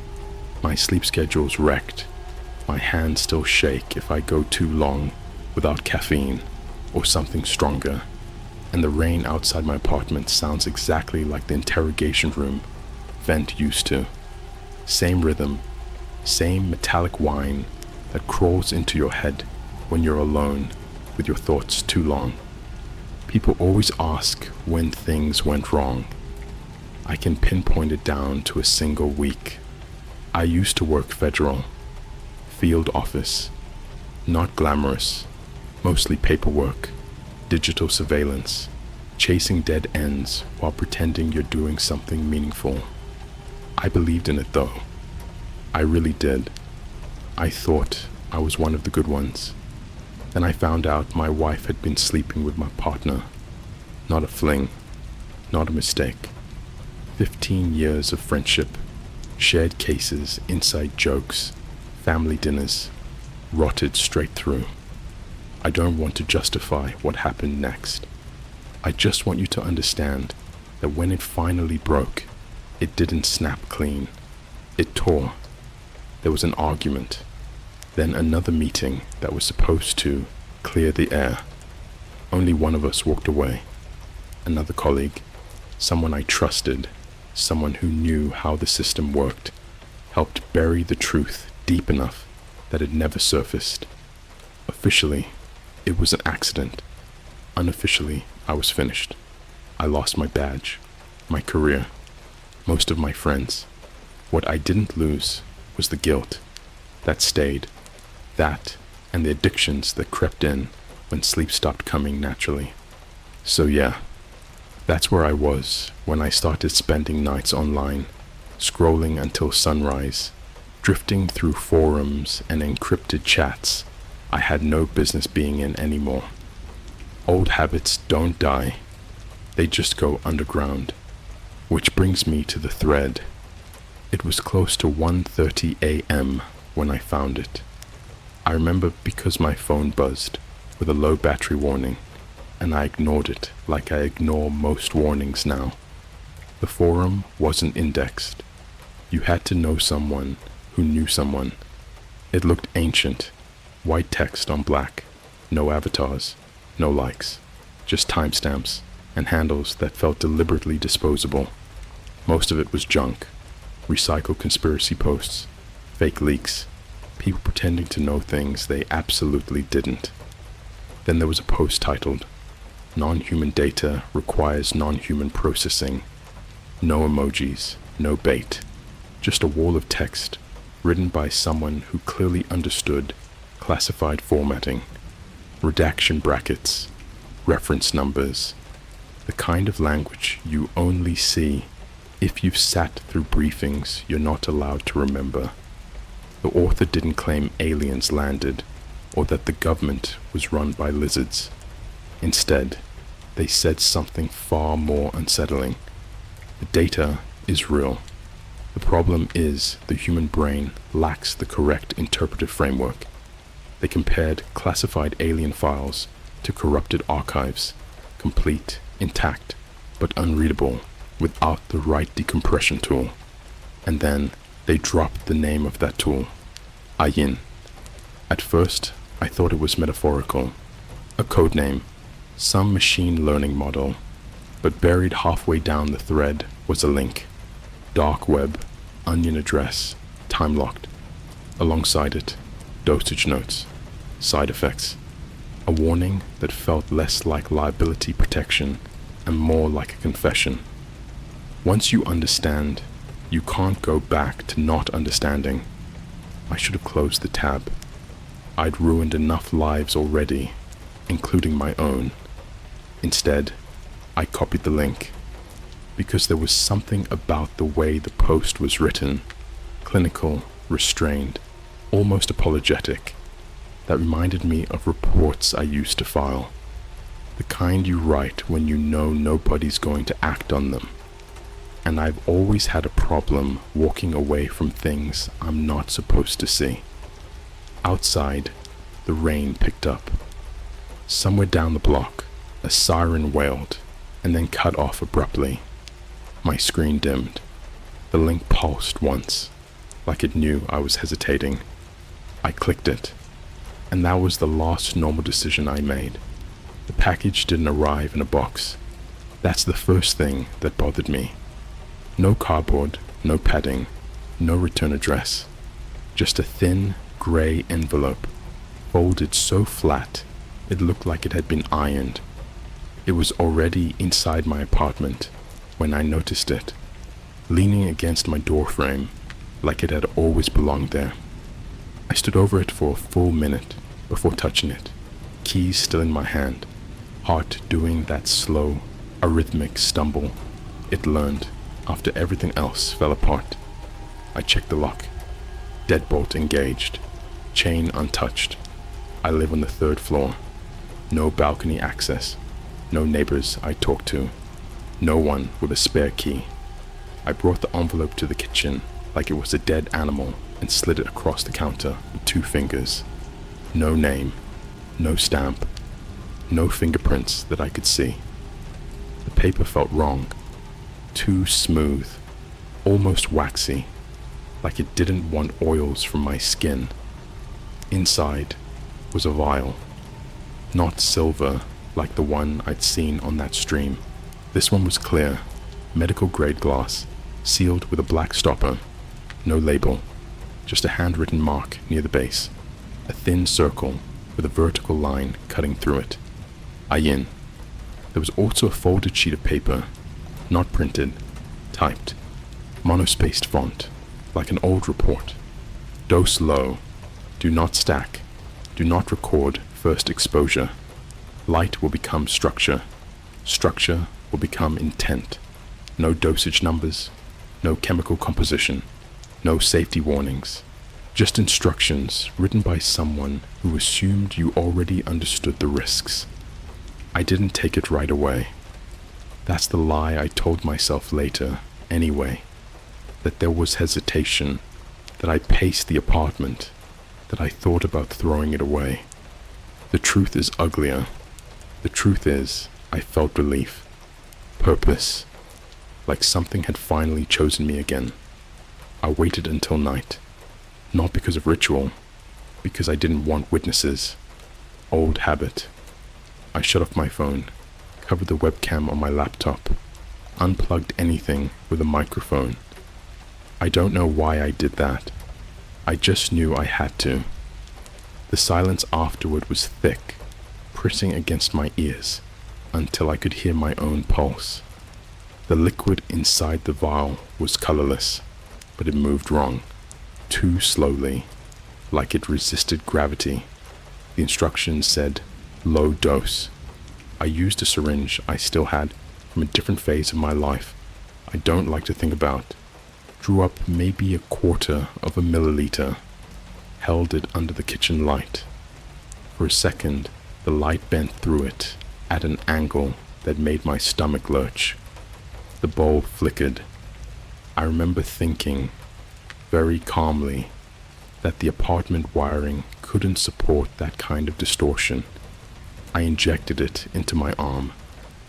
My sleep schedule's wrecked. My hands still shake if I go too long without caffeine or something stronger. And the rain outside my apartment sounds exactly like the interrogation room vent used to. Same rhythm, same metallic whine that crawls into your head when you're alone with your thoughts too long. People always ask when things went wrong. I can pinpoint it down to a single week. I used to work federal, field office, not glamorous, mostly paperwork, digital surveillance, chasing dead ends while pretending you're doing something meaningful. I believed in it though. I really did. I thought I was one of the good ones. Then I found out my wife had been sleeping with my partner. Not a fling, not a mistake. 15 years of friendship, shared cases, inside jokes, family dinners, rotted straight through. I don't want to justify what happened next. I just want you to understand that when it finally broke, it didn't snap clean. It tore. There was an argument, then another meeting that was supposed to clear the air. Only one of us walked away. Another colleague, someone I trusted, someone who knew how the system worked, helped bury the truth deep enough that it never surfaced. Officially, it was an accident. Unofficially, I was finished. I lost my badge, my career, most of my friends. What I didn't lose was the guilt. That stayed. That and the addictions that crept in when sleep stopped coming naturally. So yeah, that's where I was when I started spending nights online, scrolling until sunrise, drifting through forums and encrypted chats I had no business being in anymore. Old habits don't die, they just go underground. Which brings me to the thread. It was close to 1:30 a.m. when I found it. I remember because my phone buzzed with a low battery warning, and I ignored it like I ignore most warnings now. The forum wasn't indexed. You had to know someone who knew someone. It looked ancient, white text on black, no avatars, no likes, just timestamps and handles that felt deliberately disposable. Most of it was junk, recycled conspiracy posts, fake leaks, people pretending to know things they absolutely didn't. Then there was a post titled, "Non-human data requires non-human processing." No emojis, no bait, just a wall of text written by someone who clearly understood classified formatting, redaction brackets, reference numbers, the kind of language you only see if you've sat through briefings you're not allowed to remember. The author didn't claim aliens landed or that the government was run by lizards. Instead, they said something far more unsettling. The data is real. The problem is the human brain lacks the correct interpretive framework. They compared classified alien files to corrupted archives, complete, intact, but unreadable without the right decompression tool. And then they dropped the name of that tool, Ayin. At first, I thought it was metaphorical, a code name, some machine learning model, but buried halfway down the thread was a link, dark web, onion address, time locked. Alongside it, dosage notes, side effects, a warning that felt less like liability protection and more like a confession. Once you understand, you can't go back to not understanding. I should have closed the tab. I'd ruined enough lives already, including my own. Instead, I copied the link, because there was something about the way the post was written, clinical, restrained, almost apologetic, that reminded me of reports I used to file. The kind you write when you know nobody's going to act on them. And I've always had a problem walking away from things I'm not supposed to see. Outside, the rain picked up. Somewhere down the block, a siren wailed and then cut off abruptly. My screen dimmed. The link pulsed once, like it knew I was hesitating. I clicked it, and that was the last normal decision I made. The package didn't arrive in a box. That's the first thing that bothered me. No cardboard, no padding, no return address. Just a thin, gray envelope, folded so flat it looked like it had been ironed. It was already inside my apartment when I noticed it, leaning against my doorframe like it had always belonged there. I stood over it for a full minute before touching it, keys still in my hand, heart doing that slow, arrhythmic stumble it learned after everything else fell apart. I checked the lock. Deadbolt engaged, chain untouched. I live on the 3rd floor. No balcony access, no neighbors I talk to, no one with a spare key. I brought the envelope to the kitchen like it was a dead animal and slid it across the counter with 2 fingers. No name, no stamp, no fingerprints that I could see. The paper felt wrong, too smooth, almost waxy, like it didn't want oils from my skin. Inside was a vial, not silver like the one I'd seen on that stream. This one was clear, medical grade glass, sealed with a black stopper, no label, just a handwritten mark near the base, a thin circle with a vertical line cutting through it. Ayin. There was also a folded sheet of paper, not printed, typed, monospaced font, like an old report. Dose low, do not stack, do not record first exposure. Light will become structure. Structure will become intent. No dosage numbers, no chemical composition, no safety warnings. Just instructions written by someone who assumed you already understood the risks. I didn't take it right away. That's the lie I told myself later, anyway. That there was hesitation, that I paced the apartment, that I thought about throwing it away. The truth is uglier. The truth is, I felt relief, purpose, like something had finally chosen me again. I waited until night, not because of ritual, because I didn't want witnesses. Old habit. I shut off my phone, covered the webcam on my laptop, unplugged anything with a microphone. I don't know why I did that. I just knew I had to. The silence afterward was thick, pressing against my ears, until I could hear my own pulse. The liquid inside the vial was colorless, but it moved wrong, too slowly, like it resisted gravity. The instructions said, low dose. I used a syringe I still had from a different phase of my life I don't like to think about. Drew up maybe a quarter of a milliliter, held it under the kitchen light. For a second, the light bent through it at an angle that made my stomach lurch. The bowl flickered. I remember thinking, very calmly, that the apartment wiring couldn't support that kind of distortion. I injected it into my arm.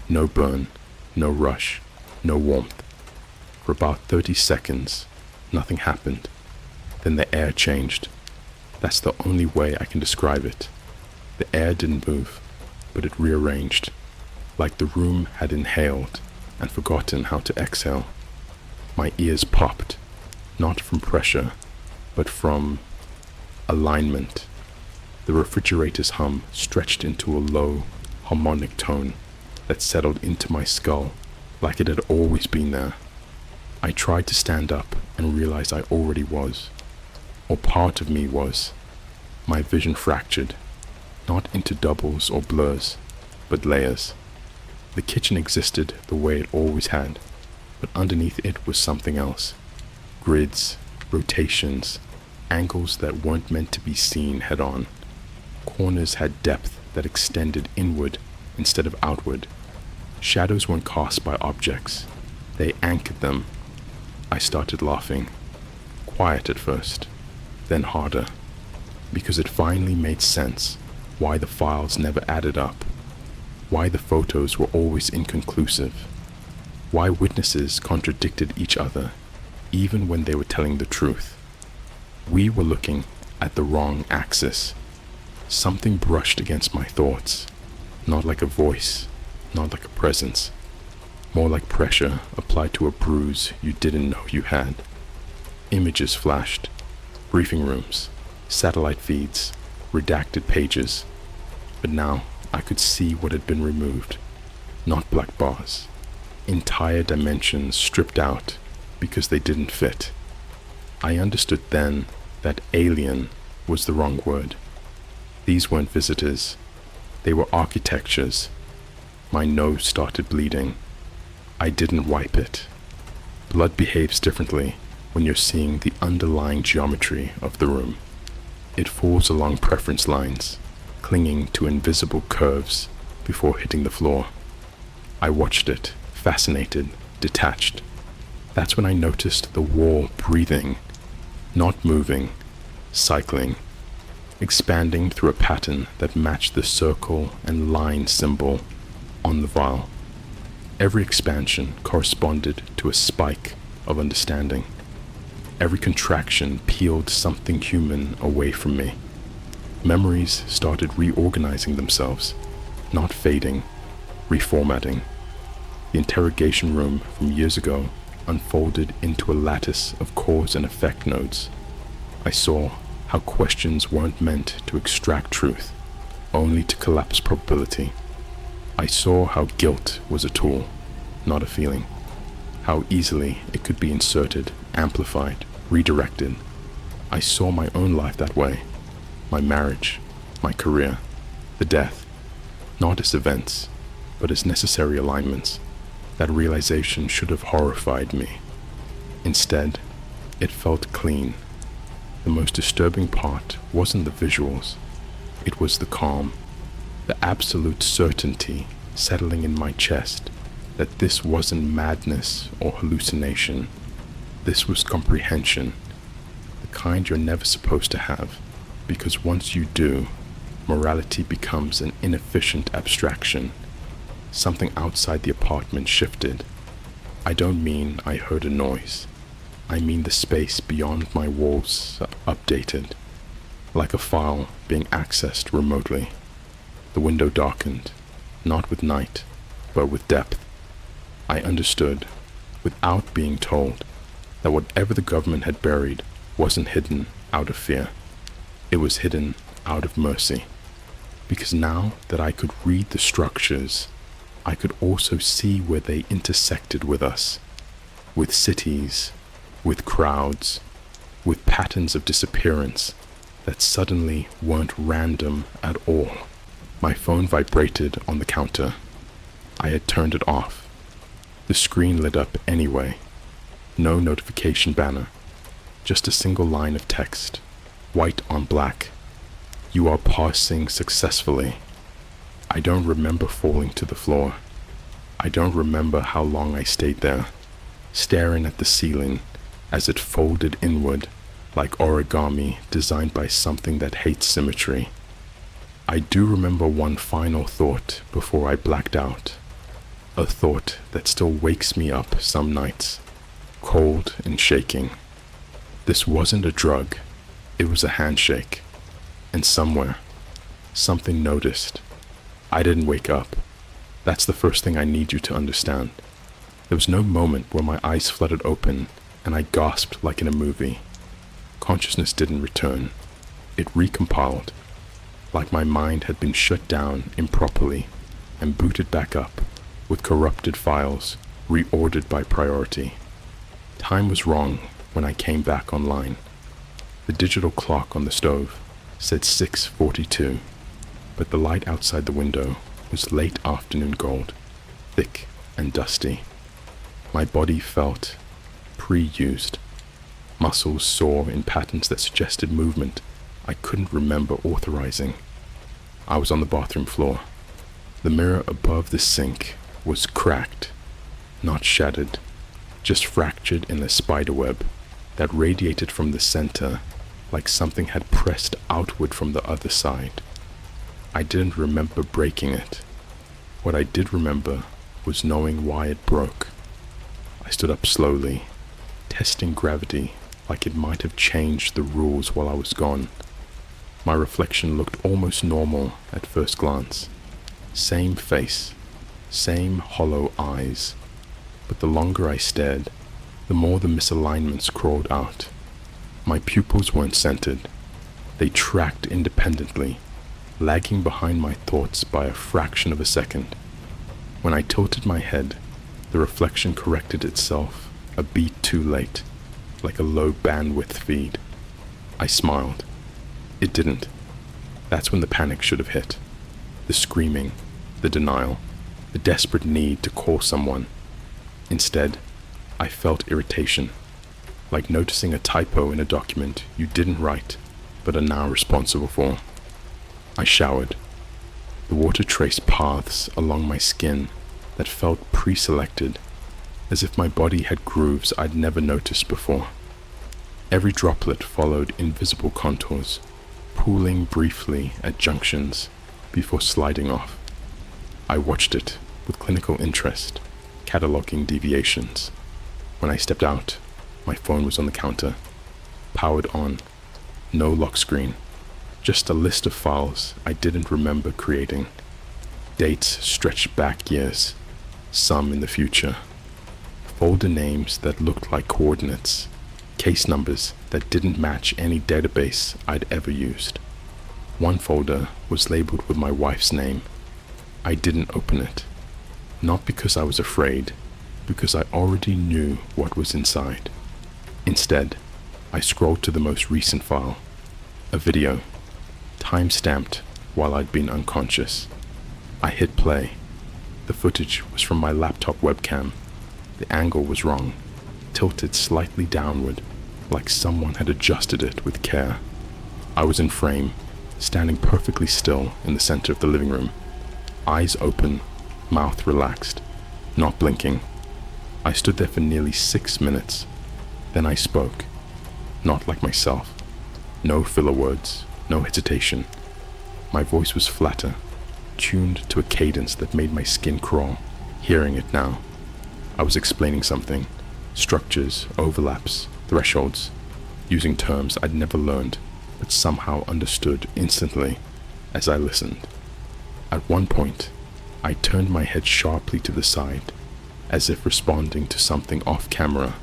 No burn, no rush, no warmth. For about 30 seconds, nothing happened. Then the air changed. That's the only way I can describe it. The air didn't move, but it rearranged, like the room had inhaled and forgotten how to exhale. My ears popped, not from pressure, but from alignment. The refrigerator's hum stretched into a low, harmonic tone that settled into my skull like it had always been there. I tried to stand up and realized I already was, or part of me was. My vision fractured, not into doubles or blurs, but layers. The kitchen existed the way it always had, but underneath it was something else. Grids, rotations, angles that weren't meant to be seen head-on. Corners had depth that extended inward instead of outward. Shadows weren't cast by objects. They anchored them. I started laughing. Quiet at first, then harder, because it finally made sense why the files never added up, why the photos were always inconclusive, why witnesses contradicted each other even when they were telling the truth. We were looking at the wrong axis. Something brushed against my thoughts, not like a voice, not like a presence, more like pressure applied to a bruise you didn't know you had. Images flashed, briefing rooms, satellite feeds, redacted pages, but now I could see what had been removed, not black bars, entire dimensions stripped out because they didn't fit. I understood then that alien was the wrong word. These weren't visitors, they were architectures. My nose started bleeding. I didn't wipe it. Blood behaves differently when you're seeing the underlying geometry of the room. It falls along preference lines, clinging to invisible curves before hitting the floor. I watched it, fascinated, detached. That's when I noticed the wall breathing, not moving, cycling, expanding through a pattern that matched the circle and line symbol on the vial. Every expansion corresponded to a spike of understanding. Every contraction peeled something human away from me. Memories started reorganizing themselves, not fading, reformatting. The interrogation room from years ago unfolded into a lattice of cause and effect nodes. I saw how questions weren't meant to extract truth, only to collapse probability. I saw how guilt was a tool, not a feeling. How easily it could be inserted, amplified, redirected. I saw my own life that way. My marriage, my career, the death, not as events, but as necessary alignments. That realization should have horrified me. Instead, it felt clean. The most disturbing part wasn't the visuals. It was the calm, the absolute certainty settling in my chest that this wasn't madness or hallucination. This was comprehension, the kind you're never supposed to have, because once you do, morality becomes an inefficient abstraction. Something outside the apartment shifted. I don't mean I heard a noise. I mean the space beyond my walls updated, like a file being accessed remotely. The window darkened, not with night, but with depth. I understood, without being told, that whatever the government had buried wasn't hidden out of fear. It was hidden out of mercy. Because now that I could read the structures, I could also see where they intersected with us, with cities, with crowds, with patterns of disappearance that suddenly weren't random at all. My phone vibrated on the counter. I had turned it off. The screen lit up anyway. No notification banner, just a single line of text, white on black. You are parsing successfully. I don't remember falling to the floor. I don't remember how long I stayed there, staring at the ceiling as it folded inward like origami designed by something that hates symmetry. I do remember one final thought before I blacked out, a thought that still wakes me up some nights, cold and shaking. This wasn't a drug, it was a handshake. And somewhere, something noticed. I didn't wake up. That's the first thing I need you to understand. There was no moment where my eyes fluttered open and I gasped like in a movie. Consciousness didn't return. It recompiled, like my mind had been shut down improperly and booted back up with corrupted files reordered by priority. Time was wrong when I came back online. The digital clock on the stove said 6:42, but the light outside the window was late afternoon gold, thick and dusty. My body felt pre-used. Muscles sore in patterns that suggested movement I couldn't remember authorizing. I was on the bathroom floor. The mirror above the sink was cracked, not shattered, just fractured in a spiderweb that radiated from the center like something had pressed outward from the other side. I didn't remember breaking it. What I did remember was knowing why it broke. I stood up slowly, testing gravity like it might have changed the rules while I was gone. My reflection looked almost normal at first glance. Same face, same hollow eyes. But the longer I stared, the more the misalignments crawled out. My pupils weren't centered. They tracked independently, lagging behind my thoughts by a fraction of a second. When I tilted my head, the reflection corrected itself a beat too late, like a low bandwidth feed. I smiled. It didn't. That's when the panic should have hit. The screaming, the denial, the desperate need to call someone. Instead, I felt irritation, like noticing a typo in a document you didn't write but are now responsible for. I showered. The water traced paths along my skin that felt pre-selected, as if my body had grooves I'd never noticed before. Every droplet followed invisible contours, pooling briefly at junctions before sliding off. I watched it with clinical interest, cataloging deviations. When I stepped out, my phone was on the counter, powered on, no lock screen, just a list of files I didn't remember creating. Dates stretched back years, some in the future. Folder names that looked like coordinates, case numbers that didn't match any database I'd ever used. One folder was labeled with my wife's name. I didn't open it, not because I was afraid, because I already knew what was inside. Instead, I scrolled to the most recent file, a video, time-stamped while I'd been unconscious. I hit play. The footage was from my laptop webcam. The angle was wrong, tilted slightly downward, like someone had adjusted it with care. I was in frame, standing perfectly still in the center of the living room, eyes open, mouth relaxed, not blinking. I stood there for nearly 6 minutes. Then I spoke, not like myself. No filler words, no hesitation. My voice was flatter, tuned to a cadence that made my skin crawl. Hearing it now, I was explaining something, structures, overlaps, thresholds, using terms I'd never learned, but somehow understood instantly as I listened. At one point, I turned my head sharply to the side, as if responding to something off camera,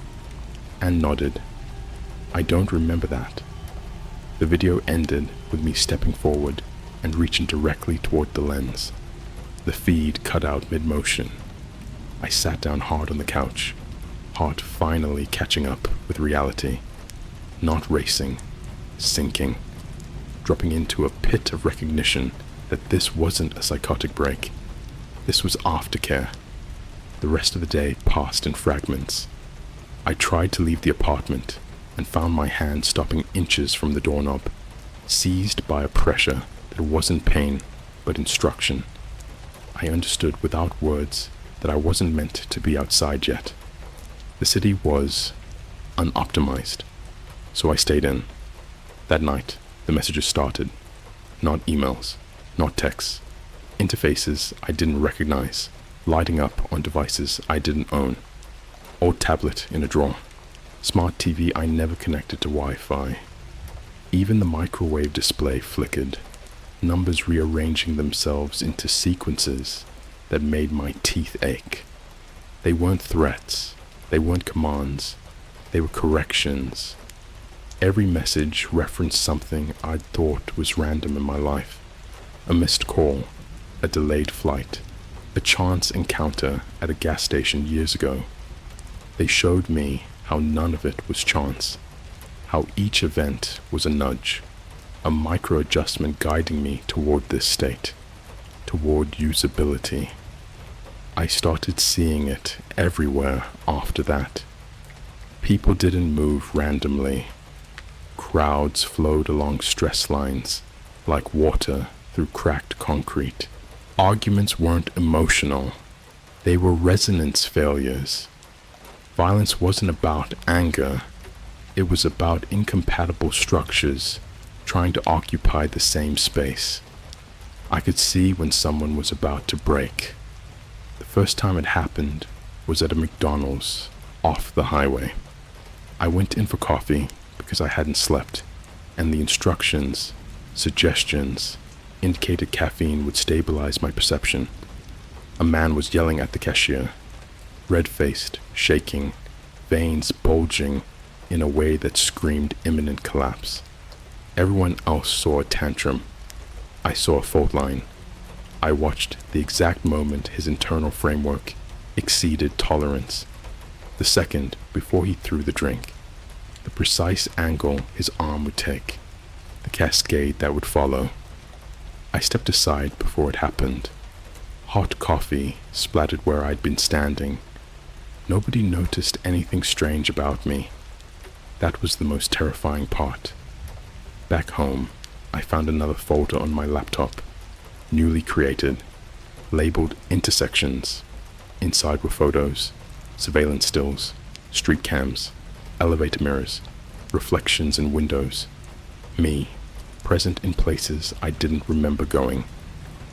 and nodded. I don't remember that. The video ended with me stepping forward and reaching directly toward the lens. The feed cut out mid-motion. I sat down hard on the couch, heart finally catching up with reality, not racing, sinking, dropping into a pit of recognition that this wasn't a psychotic break. This was aftercare. The rest of the day passed in fragments. I tried to leave the apartment and found my hand stopping inches from the doorknob, seized by a pressure that wasn't pain, but instruction. I understood without words that I wasn't meant to be outside yet. The city was unoptimized, so I stayed in. That night, the messages started. Not emails, not texts. Interfaces I didn't recognize, lighting up on devices I didn't own. Old tablet in a drawer. Smart TV I never connected to Wi-Fi. Even the microwave display flickered, numbers rearranging themselves into sequences that made my teeth ache. They weren't threats, they weren't commands, they were corrections. Every message referenced something I'd thought was random in my life. A missed call, a delayed flight, a chance encounter at a gas station years ago. They showed me how none of it was chance, how each event was a nudge, a micro-adjustment guiding me toward this state, toward usability. I started seeing it everywhere after that. People didn't move randomly. Crowds flowed along stress lines, like water through cracked concrete. Arguments weren't emotional, they were resonance failures. Violence wasn't about anger, it was about incompatible structures trying to occupy the same space. I could see when someone was about to break. The first time it happened was at a McDonald's off the highway. I went in for coffee because I hadn't slept, and the instructions, suggestions, indicated caffeine would stabilize my perception. A man was yelling at the cashier, red-faced, shaking, veins bulging in a way that screamed imminent collapse. Everyone else saw a tantrum. I saw a fault line. I watched the exact moment his internal framework exceeded tolerance. The second before he threw the drink. The precise angle his arm would take. The cascade that would follow. I stepped aside before it happened. Hot coffee splattered where I'd been standing. Nobody noticed anything strange about me. That was the most terrifying part. Back home, I found another folder on my laptop, newly created, labeled Intersections. Inside were photos, surveillance stills, street cams, elevator mirrors, reflections in windows. Me, present in places I didn't remember going.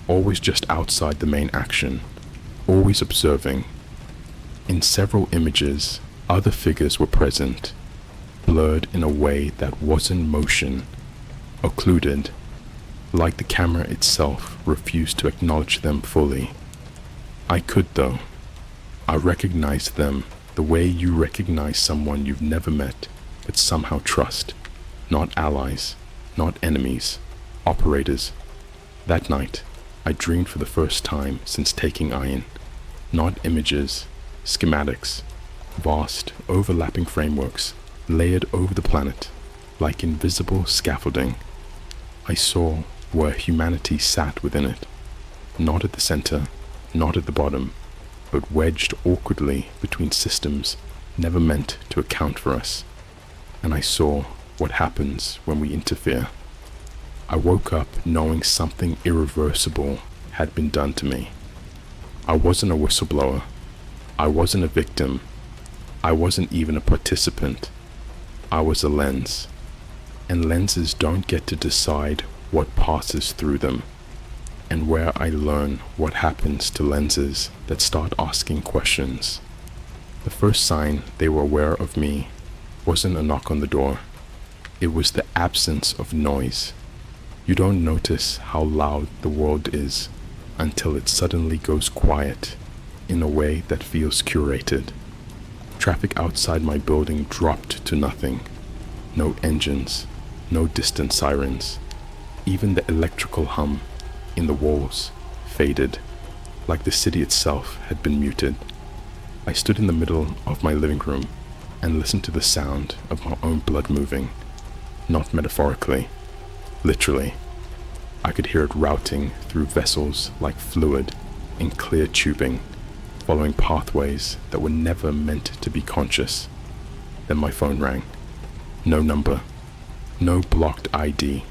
Always just outside the main action, always observing. In several images, other figures were present, blurred in a way that wasn't motion, occluded, like the camera itself refused to acknowledge them fully. I could though. I recognized them the way you recognize someone you've never met, but somehow trust. Not allies, not enemies, operators. That night, I dreamed for the first time since taking iron. Not images, schematics, vast, overlapping frameworks layered over the planet, like invisible scaffolding. I saw where humanity sat within it, not at the center, not at the bottom, but wedged awkwardly between systems never meant to account for us. And I saw what happens when we interfere. I woke up knowing something irreversible had been done to me. I wasn't a whistleblower. I wasn't a victim. I wasn't even a participant. I was a lens. And lenses don't get to decide what passes through them. And where I learn what happens to lenses that start asking questions. The first sign they were aware of me wasn't a knock on the door. It was the absence of noise. You don't notice how loud the world is until it suddenly goes quiet in a way that feels curated. Traffic outside my building dropped to nothing. No engines, no distant sirens. Even the electrical hum in the walls faded, like the city itself had been muted. I stood in the middle of my living room and listened to the sound of my own blood moving, not metaphorically, literally. I could hear it routing through vessels like fluid in clear tubing, following pathways that were never meant to be conscious. Then my phone rang. No number, no blocked ID,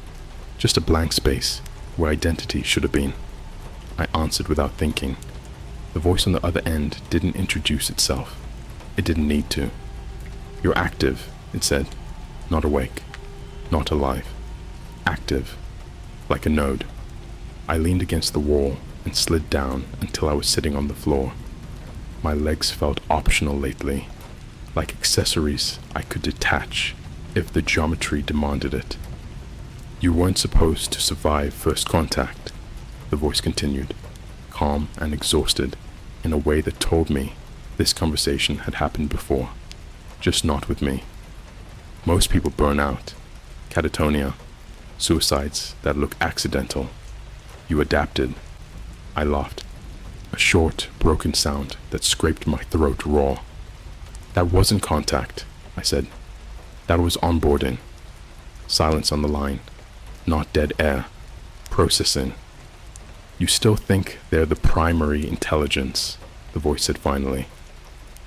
just a blank space where identity should have been. I answered without thinking. The voice on the other end didn't introduce itself. It didn't need to. "You're active," it said. "Not awake. Not alive. Active. Like a node." I leaned against the wall and slid down until I was sitting on the floor. My legs felt optional lately, like accessories I could detach if the geometry demanded it. "You weren't supposed to survive first contact," the voice continued, calm and exhausted in a way that told me this conversation had happened before, just not with me. Most people burn out, catatonia, suicides that look accidental. You adapted. I laughed, a short, broken sound that scraped my throat raw. "That wasn't contact," I said. "That was onboarding." Silence on the line, not dead air. Processing. "You still think they're the primary intelligence," the voice said finally.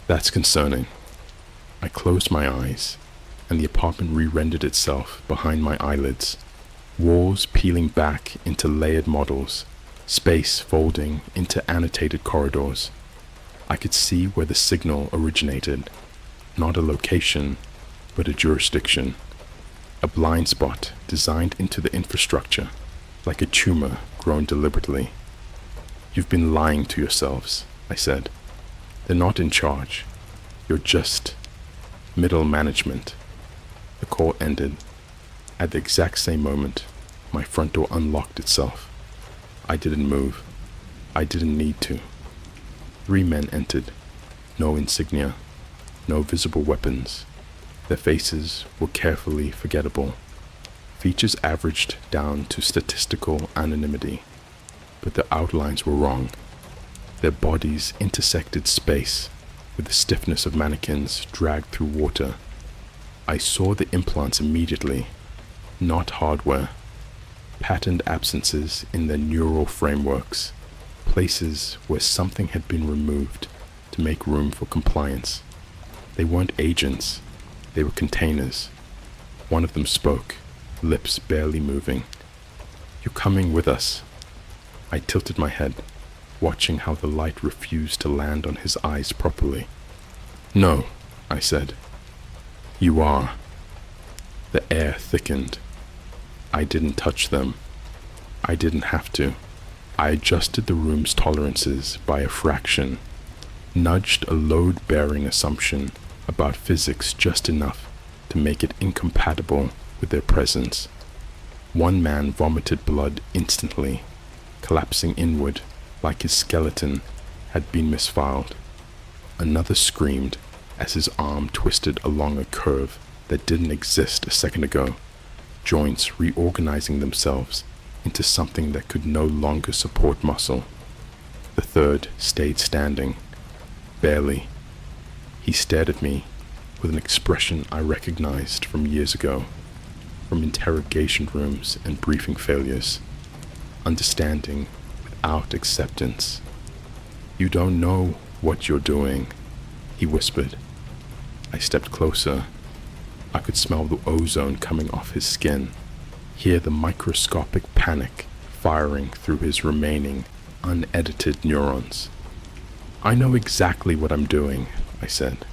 "That's concerning." I closed my eyes, and the apartment re-rendered itself behind my eyelids. Walls peeling back into layered models, space folding into annotated corridors. I could see where the signal originated, not a location, but a jurisdiction. A blind spot designed into the infrastructure, like a tumor grown deliberately. "You've been lying to yourselves," I said. "They're not in charge. You're just middle management." The call ended. At the exact same moment, my front door unlocked itself. I didn't move. I didn't need to. 3 men entered. No insignia. No visible weapons. Their faces were carefully forgettable. Features averaged down to statistical anonymity, but their outlines were wrong. Their bodies intersected space with the stiffness of mannequins dragged through water. I saw the implants immediately, not hardware. Patterned absences in their neural frameworks, places where something had been removed to make room for compliance. They weren't agents, they were containers. One of them spoke, lips barely moving. "You're coming with us." I tilted my head, watching how the light refused to land on his eyes properly. "No," I said. "You are." The air thickened. I didn't touch them. I didn't have to. I adjusted the room's tolerances by a fraction, nudged a load-bearing assumption about physics just enough to make it incompatible with their presence. One man vomited blood instantly, collapsing inward like his skeleton had been misfiled. Another screamed as his arm twisted along a curve that didn't exist a second ago, joints reorganizing themselves into something that could no longer support muscle. The third stayed standing, barely. He stared at me with an expression I recognized from years ago, from interrogation rooms and briefing failures. Understanding without acceptance. You don't know what you're doing, he whispered. I stepped closer. I could smell the ozone coming off his skin, hear the microscopic panic firing through his remaining, unedited neurons. I know exactly what I'm doing, I said.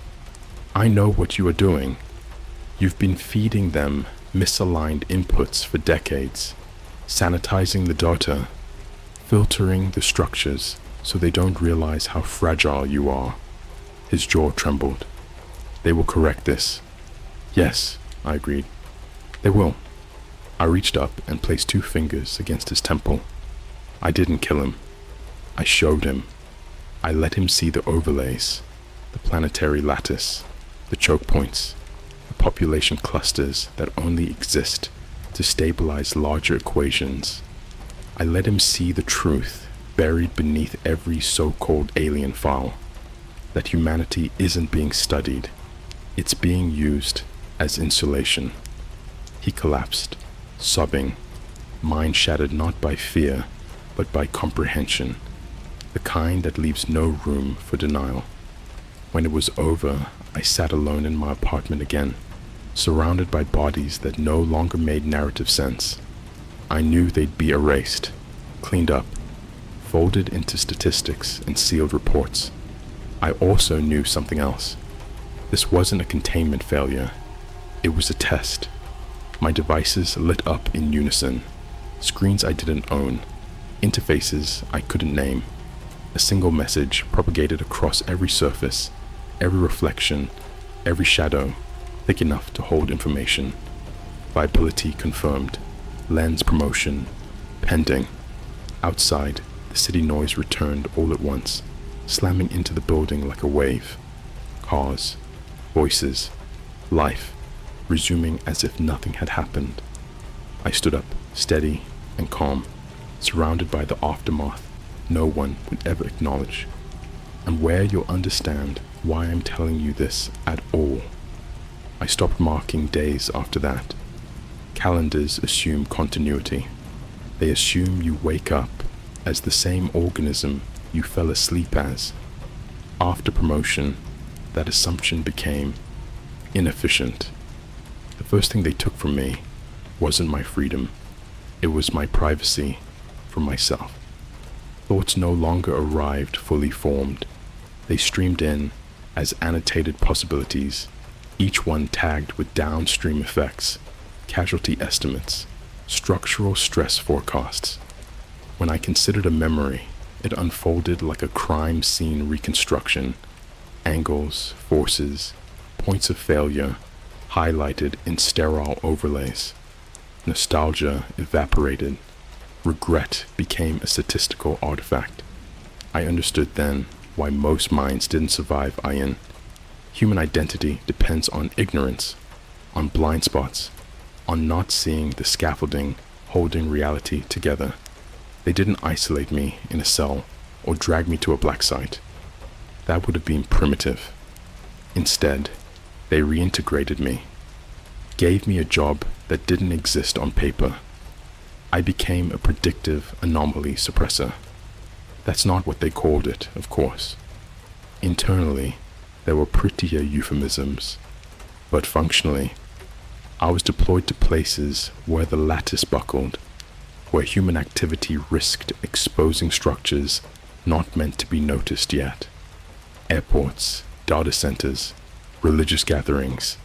I know what you are doing. You've been feeding them misaligned inputs for decades, sanitizing the data, filtering the structures so they don't realize how fragile you are. His jaw trembled. They will correct this. Yes, I agreed. They will. I reached up and placed 2 fingers against his temple. I didn't kill him. I showed him. I let him see the overlays, the planetary lattice, the choke points, the population clusters that only exist to stabilize larger equations. I let him see the truth buried beneath every so-called alien file, that humanity isn't being studied, it's being used as insulation. He collapsed, sobbing, mind shattered not by fear, but by comprehension, the kind that leaves no room for denial. When it was over, I sat alone in my apartment again, surrounded by bodies that no longer made narrative sense. I knew they'd be erased, cleaned up, folded into statistics and sealed reports. I also knew something else. This wasn't a containment failure. It was a test. My devices lit up in unison. Screens I didn't own. Interfaces I couldn't name. A single message propagated across every surface, every reflection, every shadow, thick enough to hold information. Viability confirmed. Lens promotion pending. Outside, the city noise returned all at once, slamming into the building like a wave. Cars, voices, life, resuming as if nothing had happened. I stood up, steady and calm, surrounded by the aftermath no one would ever acknowledge, and where you'll understand why I'm telling you this at all. I stopped marking days after that. Calendars assume continuity. They assume you wake up as the same organism you fell asleep as. After promotion, that assumption became inefficient. The first thing they took from me wasn't my freedom. It was my privacy from myself. Thoughts no longer arrived fully formed. They streamed in as annotated possibilities, each one tagged with downstream effects, casualty estimates, structural stress forecasts. When I considered a memory, it unfolded like a crime scene reconstruction, angles, forces, points of failure, highlighted in sterile overlays. Nostalgia evaporated. Regret became a statistical artifact. I understood then why most minds didn't survive Ayin. Human identity depends on ignorance, on blind spots, on not seeing the scaffolding holding reality together. They didn't isolate me in a cell or drag me to a black site. That would have been primitive. Instead, they reintegrated me, gave me a job that didn't exist on paper. I became a predictive anomaly suppressor. That's not what they called it, of course. Internally, there were prettier euphemisms, but functionally, I was deployed to places where the lattice buckled, where human activity risked exposing structures not meant to be noticed yet. Airports, data centers, religious gatherings,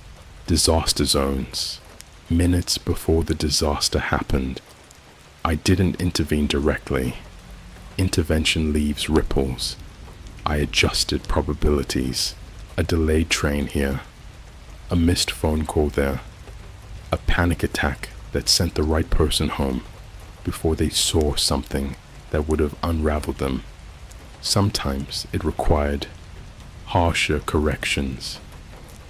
disaster zones. Minutes before the disaster happened, I didn't intervene directly. Intervention leaves ripples. I adjusted probabilities. A delayed train here. A missed phone call there. A panic attack that sent the right person home before they saw something that would have unraveled them. Sometimes it required harsher corrections.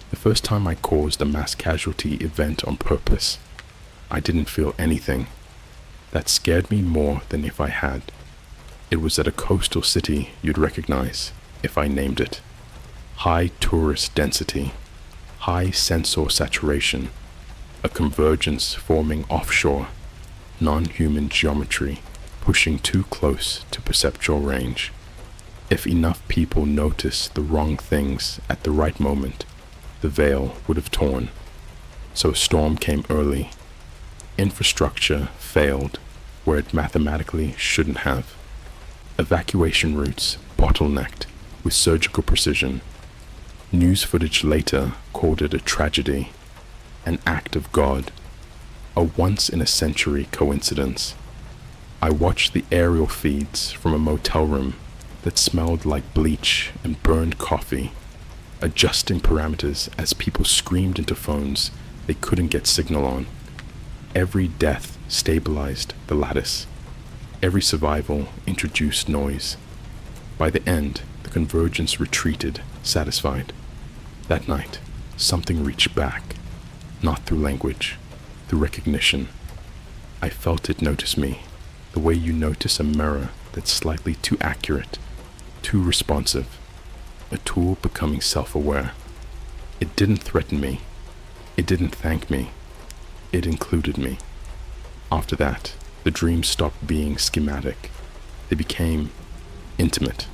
The first time I caused a mass casualty event on purpose, I didn't feel anything. That scared me more than if I had. It was at a coastal city you'd recognize if I named it. High tourist density, high sensor saturation, a convergence forming offshore, non-human geometry pushing too close to perceptual range. If enough people noticed the wrong things at the right moment, the veil would have torn. So a storm came early. Infrastructure failed where it mathematically shouldn't have. Evacuation routes bottlenecked with surgical precision. News footage later called it a tragedy, an act of God, a once-in-a-century coincidence. I watched the aerial feeds from a motel room that smelled like bleach and burned coffee, adjusting parameters as people screamed into phones they couldn't get signal on. Every death stabilized the lattice. Every survival introduced noise. By the end, the convergence retreated, satisfied. That night, something reached back, not through language, through recognition. I felt it notice me, the way you notice a mirror that's slightly too accurate, too responsive, a tool becoming self-aware. It didn't threaten me. It didn't thank me. It included me. After that, the dreams stopped being schematic. They became intimate.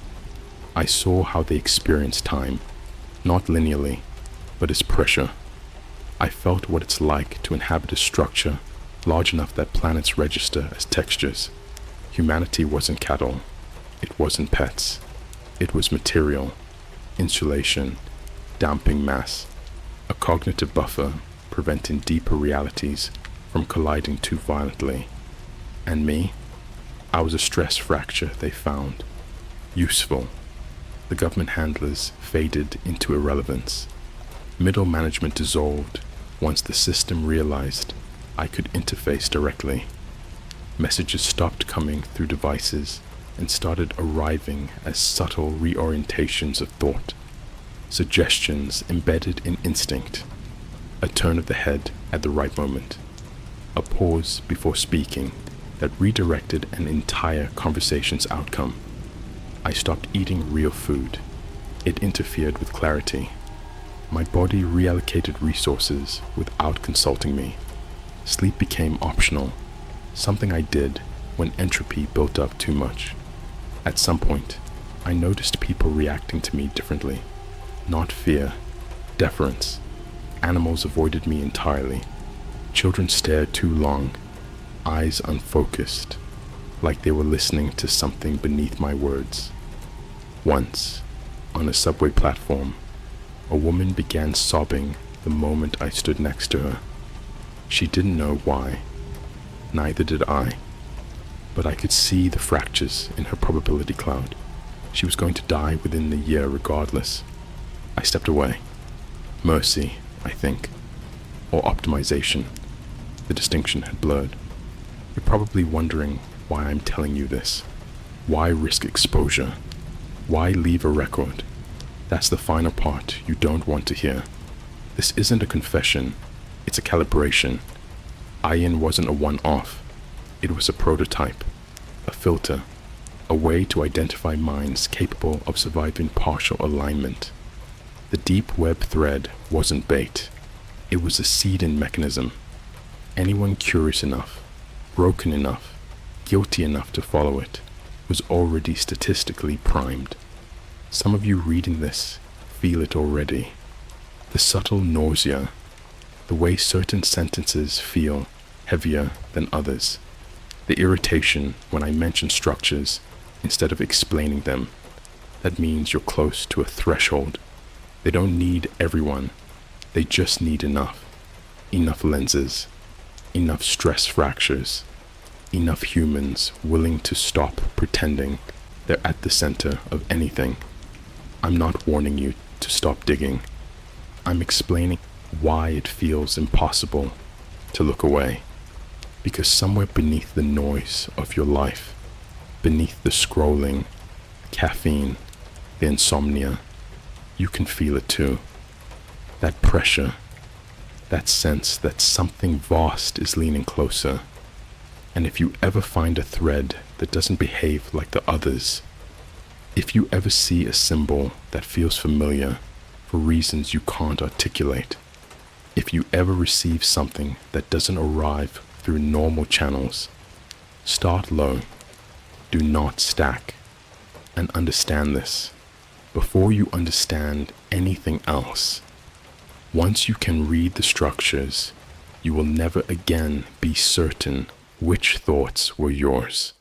I saw how they experienced time, not linearly, but as pressure. I felt what it's like to inhabit a structure large enough that planets register as textures. Humanity wasn't cattle. It wasn't pets. It was material, insulation, damping mass, a cognitive buffer preventing deeper realities from colliding too violently. And me? I was a stress fracture they found. Useful. The government handlers faded into irrelevance. Middle management dissolved once the system realized I could interface directly. Messages stopped coming through devices and started arriving as subtle reorientations of thought, suggestions embedded in instinct, a turn of the head at the right moment, a pause before speaking that redirected an entire conversation's outcome. I stopped eating real food. It interfered with clarity. My body reallocated resources without consulting me. Sleep became optional, something I did when entropy built up too much. At some point, I noticed people reacting to me differently. Not fear, deference. Animals avoided me entirely. Children stared too long, eyes unfocused, like they were listening to something beneath my words. Once, on a subway platform, a woman began sobbing the moment I stood next to her. She didn't know why. Neither did I. But I could see the fractures in her probability cloud. She was going to die within the year regardless. I stepped away. Mercy, I think. Or optimization. The distinction had blurred. You're probably wondering why I'm telling you this. Why risk exposure? Why leave a record? That's the final part you don't want to hear. This isn't a confession. It's a calibration. Iron wasn't a one-off. It was a prototype, a filter, a way to identify minds capable of surviving partial alignment. The deep web thread wasn't bait. It was a seeding mechanism. Anyone curious enough, broken enough, guilty enough to follow it was already statistically primed. Some of you reading this feel it already. The subtle nausea, the way certain sentences feel heavier than others, the irritation when I mention structures instead of explaining them. That means you're close to a threshold. They don't need everyone. They just need enough. Enough lenses, enough stress fractures, enough humans willing to stop pretending they're at the center of anything. I'm not warning you to stop digging. I'm explaining why it feels impossible to look away. Because somewhere beneath the noise of your life, beneath the scrolling, the caffeine, the insomnia, you can feel it too. That pressure, that sense that something vast is leaning closer. And if you ever find a thread that doesn't behave like the others, if you ever see a symbol that feels familiar for reasons you can't articulate, if you ever receive something that doesn't arrive through normal channels, start low. Do not stack. And understand this. Before you understand anything else, once you can read the structures, you will never again be certain which thoughts were yours.